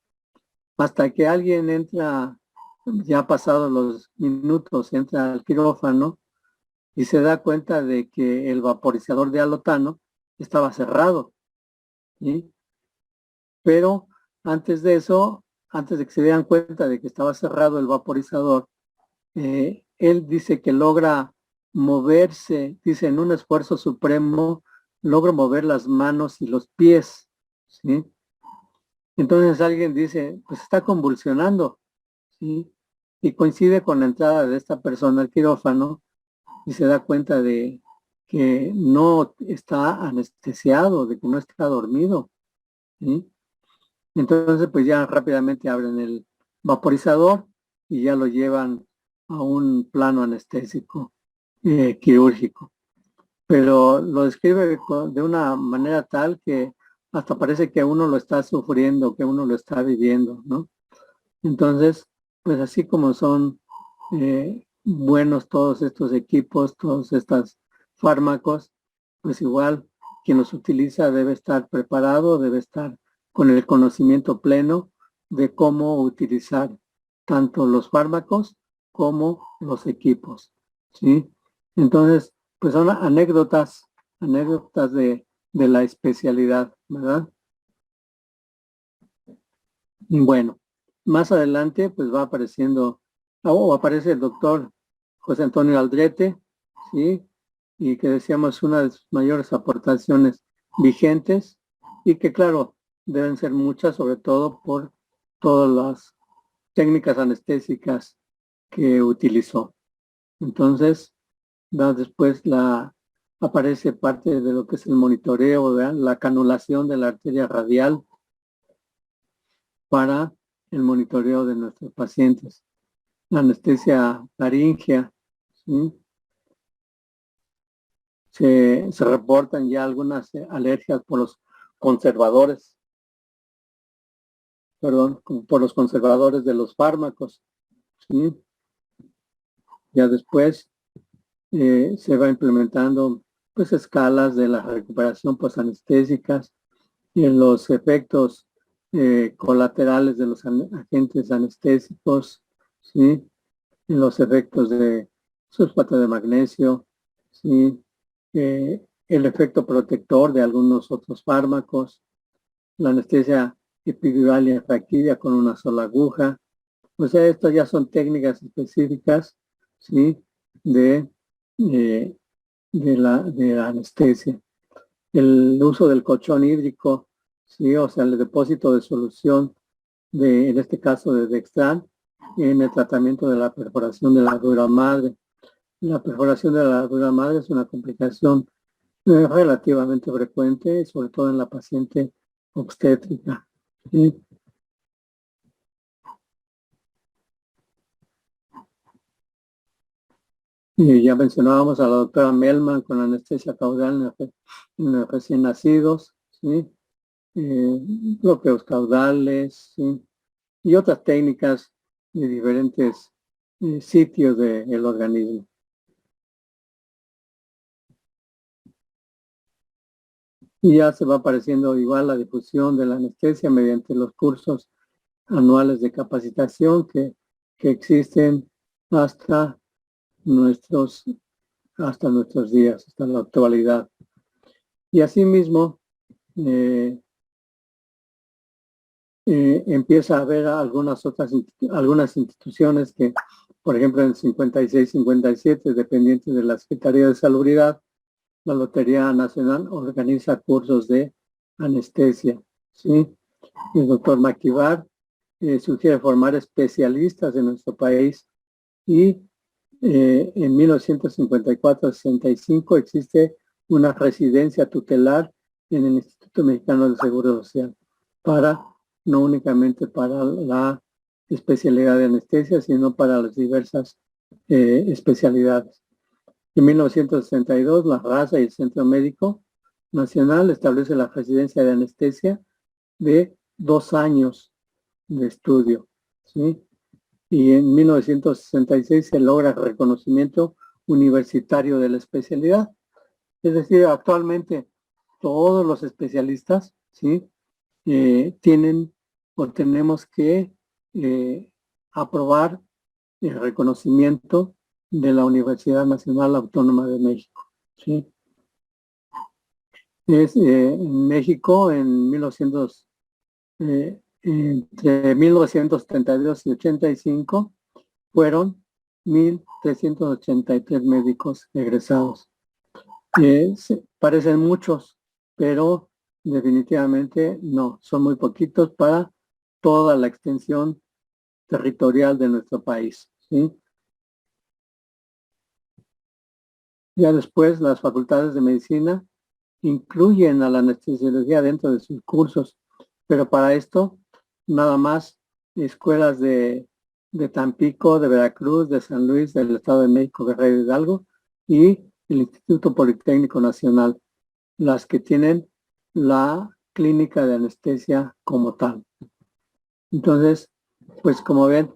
Hasta que alguien entra, ya pasados los minutos, entra al quirófano y se da cuenta de que el vaporizador de alotano estaba cerrado, ¿sí? Pero antes de eso, antes de que se dieran cuenta de que estaba cerrado el vaporizador, él dice que logra moverse, dice en un esfuerzo supremo, logra mover las manos y los pies, ¿sí? Entonces alguien dice, pues está convulsionando, ¿sí? Y coincide con la entrada de esta persona al quirófano y se da cuenta de que no está anestesiado, de que no está dormido, ¿sí? Entonces, pues ya rápidamente abren el vaporizador y ya lo llevan a un plano anestésico quirúrgico. Pero lo describe de una manera tal que hasta parece que uno lo está sufriendo, que uno lo está viviendo, ¿no? Entonces, pues así como son buenos todos estos equipos, todos estos fármacos, pues igual quien los utiliza debe estar preparado, debe estar con el conocimiento pleno de cómo utilizar tanto los fármacos como los equipos, ¿sí? Entonces, pues son anécdotas de la especialidad, ¿verdad? Bueno, más adelante pues va apareciendo, o aparece el doctor José Antonio Aldrete, ¿sí? Y que decíamos una de sus mayores aportaciones vigentes y que claro, deben ser muchas, sobre todo por todas las técnicas anestésicas que utilizó. Entonces, después aparece parte de lo que es el monitoreo, ¿verdad? La canulación de la arteria radial para el monitoreo de nuestros pacientes. La anestesia laringea, ¿sí? Se reportan ya algunas alergias por los conservadores, por los conservadores de los fármacos, ¿sí? Ya después se va implementando pues escalas de la recuperación posanestésicas y en los efectos colaterales de los agentes anestésicos, ¿sí? En los efectos de sulfato de magnesio, ¿sí? El efecto protector de algunos otros fármacos, la anestesia epidural y refractiva con una sola aguja. O sea, estas ya son técnicas específicas, ¿sí? Eh, de la anestesia. El uso del colchón hídrico, ¿sí? O sea, el depósito de solución, en este caso de Dextran, en el tratamiento de la perforación de la dura madre. La perforación de la dura madre es una complicación relativamente frecuente, sobre todo en la paciente obstétrica, ¿sí? Y ya mencionábamos a la doctora Melman con anestesia caudal en los recién nacidos, ¿sí? Bloqueos caudales, ¿sí? Y otras técnicas de diferentes sitios del organismo. Y ya se va apareciendo igual la difusión de la anestesia mediante los cursos anuales de capacitación que existen hasta nuestros días, hasta la actualidad. Y asimismo, empieza a haber algunas instituciones que, por ejemplo, en 56-57, dependientes de la Secretaría de Salubridad, la Lotería Nacional organiza cursos de anestesia, ¿sí? El doctor Maquivar sugiere formar especialistas en nuestro país y en 1954-65 existe una residencia tutelar en el Instituto Mexicano del Seguro Social no únicamente para la especialidad de anestesia, sino para las diversas especialidades. En 1962, la RASA y el Centro Médico Nacional establece la residencia de anestesia de 2 años de estudio, ¿sí? Y en 1966 se logra el reconocimiento universitario de la especialidad. Es decir, actualmente todos los especialistas, ¿sí? Tienen o tenemos que aprobar el reconocimiento de la Universidad Nacional Autónoma de México, ¿sí? En México, entre 1932 y 85, fueron 1,383 médicos egresados. Parecen muchos, pero definitivamente no, son muy poquitos para toda la extensión territorial de nuestro país, ¿sí? Ya después, las facultades de medicina incluyen a la anestesiología dentro de sus cursos, pero para esto nada más escuelas de Tampico, de Veracruz, de San Luis, del Estado de México, Guerrero y Hidalgo y el Instituto Politécnico Nacional, las que tienen la clínica de anestesia como tal. Entonces, pues como ven,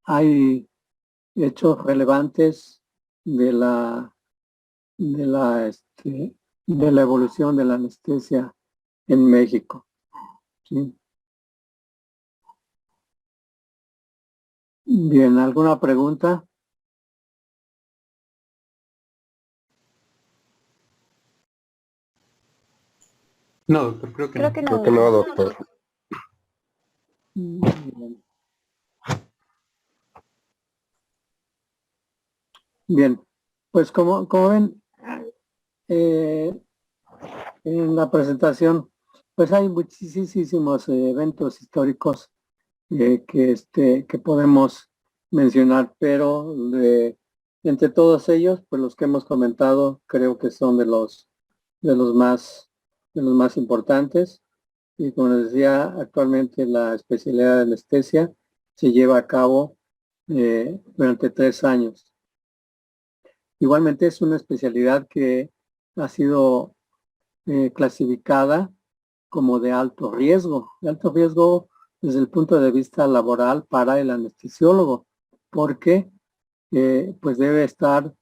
hay hechos relevantes de la evolución de la anestesia en México, ¿sí? Bien, ¿alguna pregunta?
No, doctor, creo que no.
Creo que no, doctor.
Bien. Bien, pues como ven, en la presentación, pues hay muchísimos eventos históricos que podemos mencionar, pero entre todos ellos, pues los que hemos comentado, creo que son de los más importantes. Y como les decía, actualmente la especialidad de anestesia se lleva a cabo durante 3 años. Igualmente es una especialidad que ha sido clasificada como de alto riesgo desde el punto de vista laboral para el anestesiólogo, porque pues debe estar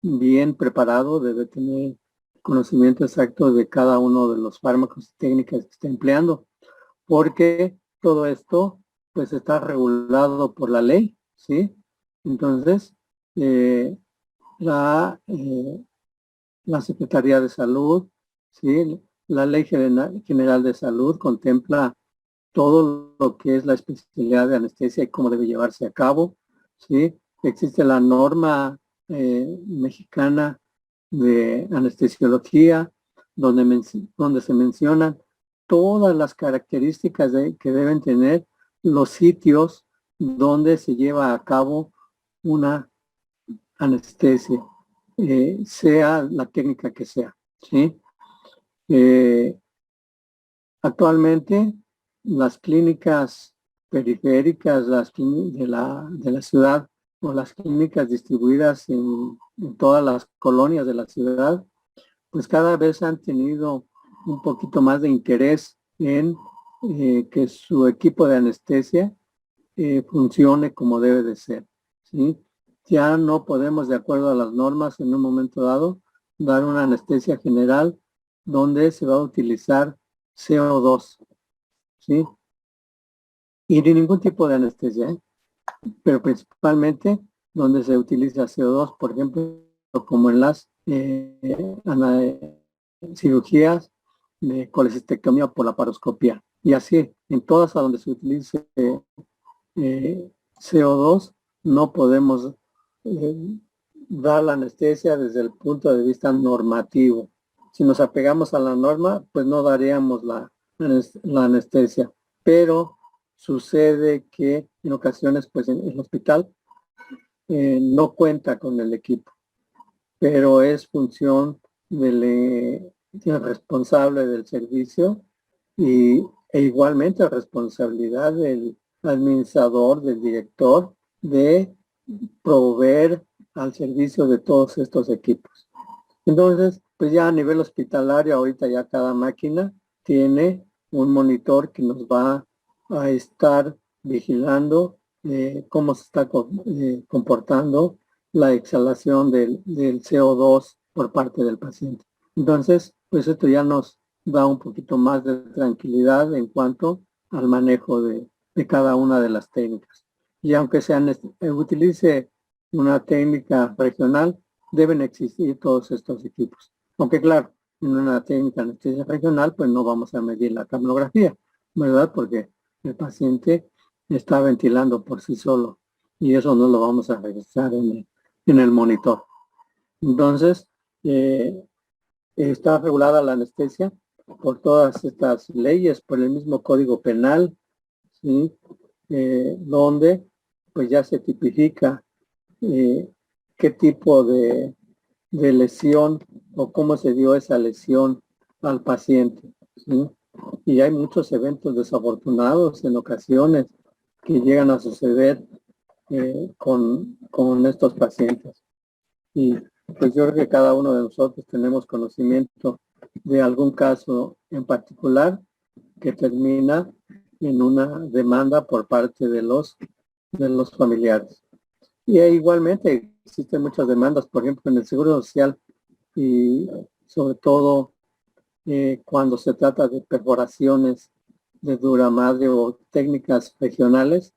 bien preparado, debe tener conocimiento exacto de cada uno de los fármacos y técnicas que está empleando, porque todo esto pues está regulado por la ley, ¿sí? Entonces, la Secretaría de Salud, ¿sí? La Ley General de Salud contempla todo lo que es la especialidad de anestesia y cómo debe llevarse a cabo, ¿sí? Existe la norma mexicana de anestesiología, donde se mencionan todas las características que deben tener los sitios donde se lleva a cabo una anestesia, sea la técnica que sea, ¿sí? Actualmente, las clínicas periféricas, de la ciudad, o las clínicas distribuidas en todas las colonias de la ciudad, pues cada vez han tenido un poquito más de interés en que su equipo de anestesia funcione como debe de ser, ¿sí? Ya no podemos, de acuerdo a las normas, en un momento dado, dar una anestesia general donde se va a utilizar CO2, ¿sí? Y ni ningún tipo de anestesia, ¿eh? Pero principalmente donde se utiliza CO2, por ejemplo, como en las cirugías de colecistectomía por laparoscopía. Y así, en todas a donde se utilice CO2, no podemos dar la anestesia desde el punto de vista normativo. Si nos apegamos a la norma, pues no daríamos la anestesia. Pero sucede que en ocasiones, pues en el hospital no cuenta con el equipo, pero es función del responsable del servicio e igualmente responsabilidad del administrador, del director, de proveer al servicio de todos estos equipos. Entonces, pues ya a nivel hospitalario, ahorita ya cada máquina tiene un monitor que nos va a estar vigilando cómo se está comportando la exhalación del CO2 por parte del paciente. Entonces, pues esto ya nos da un poquito más de tranquilidad en cuanto al manejo de cada una de las técnicas. Y aunque utilice una técnica regional, deben existir todos estos equipos. Aunque claro, en una técnica de anestesia regional, pues no vamos a medir la capnografía, ¿verdad? Porque el paciente está ventilando por sí solo y eso no lo vamos a registrar en el monitor. Entonces, está regulada la anestesia por todas estas leyes, por el mismo Código Penal, ¿sí? Donde pues ya se tipifica qué tipo de lesión o cómo se dio esa lesión al paciente, ¿sí? Y hay muchos eventos desafortunados en ocasiones que llegan a suceder con estos pacientes. Y pues yo creo que cada uno de nosotros tenemos conocimiento de algún caso en particular que termina en una demanda por parte de los familiares. Y igualmente existen muchas demandas, por ejemplo, en el Seguro Social y sobre todo cuando se trata de perforaciones de dura madre o técnicas regionales,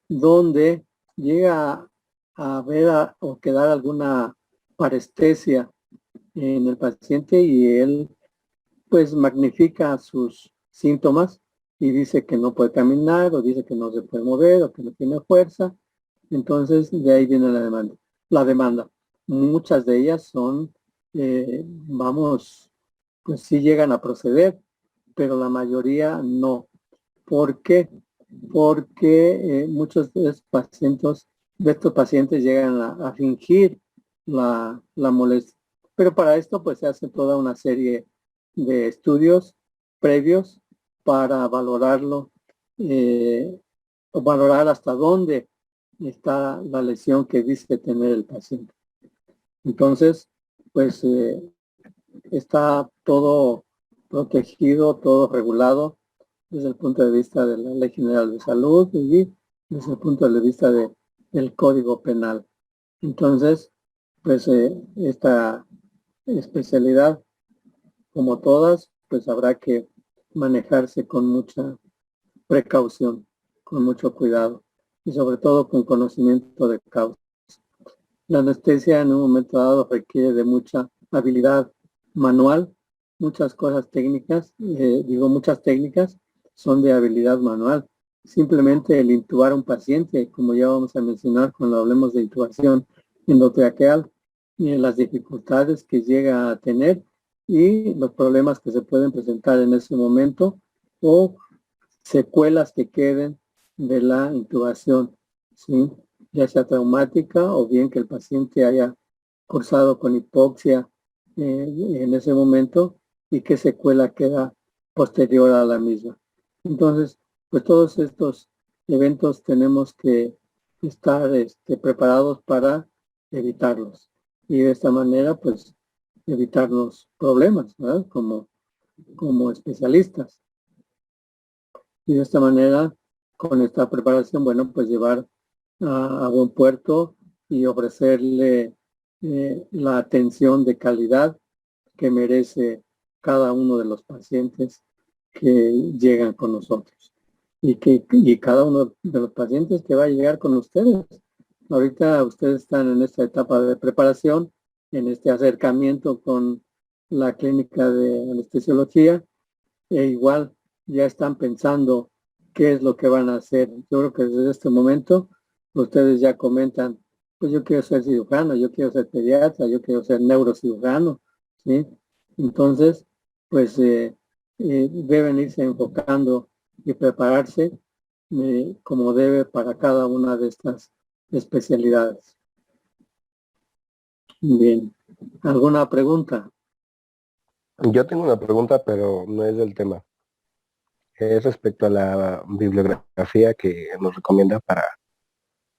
donde llega a haber o quedar alguna parestesia en el paciente y él pues magnifica sus síntomas y dice que no puede caminar o dice que no se puede mover o que no tiene fuerza. Entonces de ahí viene la demanda. Muchas de ellas son, pues sí llegan a proceder, pero la mayoría no. ¿Por qué? Porque muchos de estos pacientes llegan a fingir la molestia. Pero para esto pues se hace toda una serie de estudios previos para valorarlo, o valorar hasta dónde está la lesión que dice tener el paciente. Entonces, pues está todo protegido, todo regulado desde el punto de vista de la Ley General de Salud y desde el punto de vista del Código Penal. Entonces, pues esta especialidad, como todas, pues habrá que manejarse con mucha precaución, con mucho cuidado y sobre todo con conocimiento de causa. La anestesia en un momento dado requiere de mucha habilidad manual, muchas cosas técnicas, muchas técnicas son de habilidad manual. Simplemente el intubar a un paciente, como ya vamos a mencionar cuando hablemos de intubación endotraqueal, y las dificultades que llega a tener y los problemas que se pueden presentar en ese momento o secuelas que queden de la intubación, ¿sí? Ya sea traumática o bien que el paciente haya cursado con hipoxia en ese momento y qué secuela queda posterior a la misma. Entonces, pues todos estos eventos tenemos que estar preparados para evitarlos. Y de esta manera, pues, evitarnos problemas, ¿verdad? Como especialistas. Y de esta manera, con esta preparación, bueno, pues llevar a buen puerto y ofrecerle la atención de calidad que merece cada uno de los pacientes que llegan con nosotros. Y cada uno de los pacientes que va a llegar con ustedes. Ahorita ustedes están en esta etapa de preparación, en este acercamiento con la clínica de anestesiología, e igual ya están pensando qué es lo que van a hacer. Yo creo que desde este momento ustedes ya comentan, pues yo quiero ser cirujano, yo quiero ser pediatra, yo quiero ser neurocirujano, ¿sí? Entonces, pues deben irse enfocando y prepararse como debe para cada una de estas especialidades. Bien, ¿alguna pregunta?
Yo tengo una pregunta, pero no es del tema. Es respecto a la bibliografía que nos recomienda para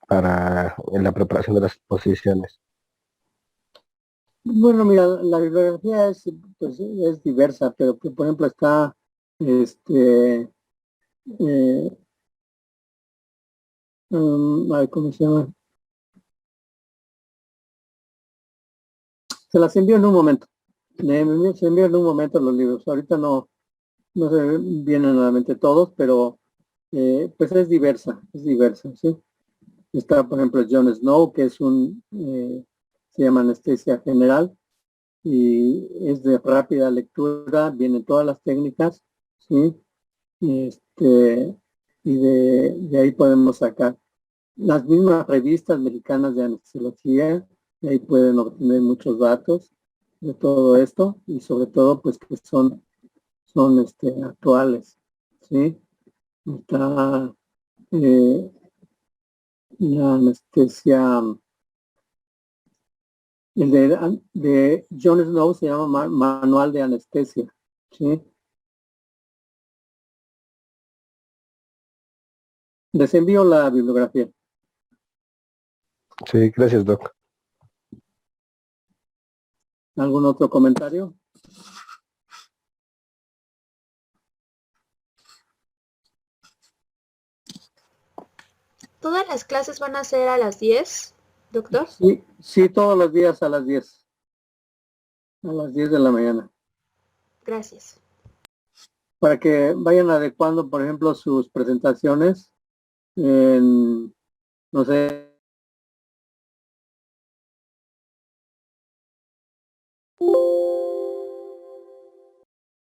la preparación de las exposiciones.
Bueno, mira, la bibliografía pues, es diversa, pero que, por ejemplo, está ¿cómo se llama? Se las envío en un momento. Se envío en un momento los libros. Ahorita no se vienen nuevamente todos, pero pues es diversa, ¿sí? Está, por ejemplo, John Snow, que es se llama Anestesia General, y es de rápida lectura, vienen todas las técnicas, ¿sí? Y de ahí podemos sacar las mismas revistas mexicanas de anestesiología, y ahí pueden obtener muchos datos de todo esto, y sobre todo, pues, que son actuales, ¿sí? Está la anestesia, el de John Snow se llama Manual de Anestesia, ¿sí? Les envío la bibliografía.
Sí, gracias, Doc.
¿Algún otro comentario?
¿Todas las clases van a ser a las 10, doctor?
Sí, todos los días a las 10. A las 10 de la mañana.
Gracias.
Para que vayan adecuando, por ejemplo, sus presentaciones en, no sé,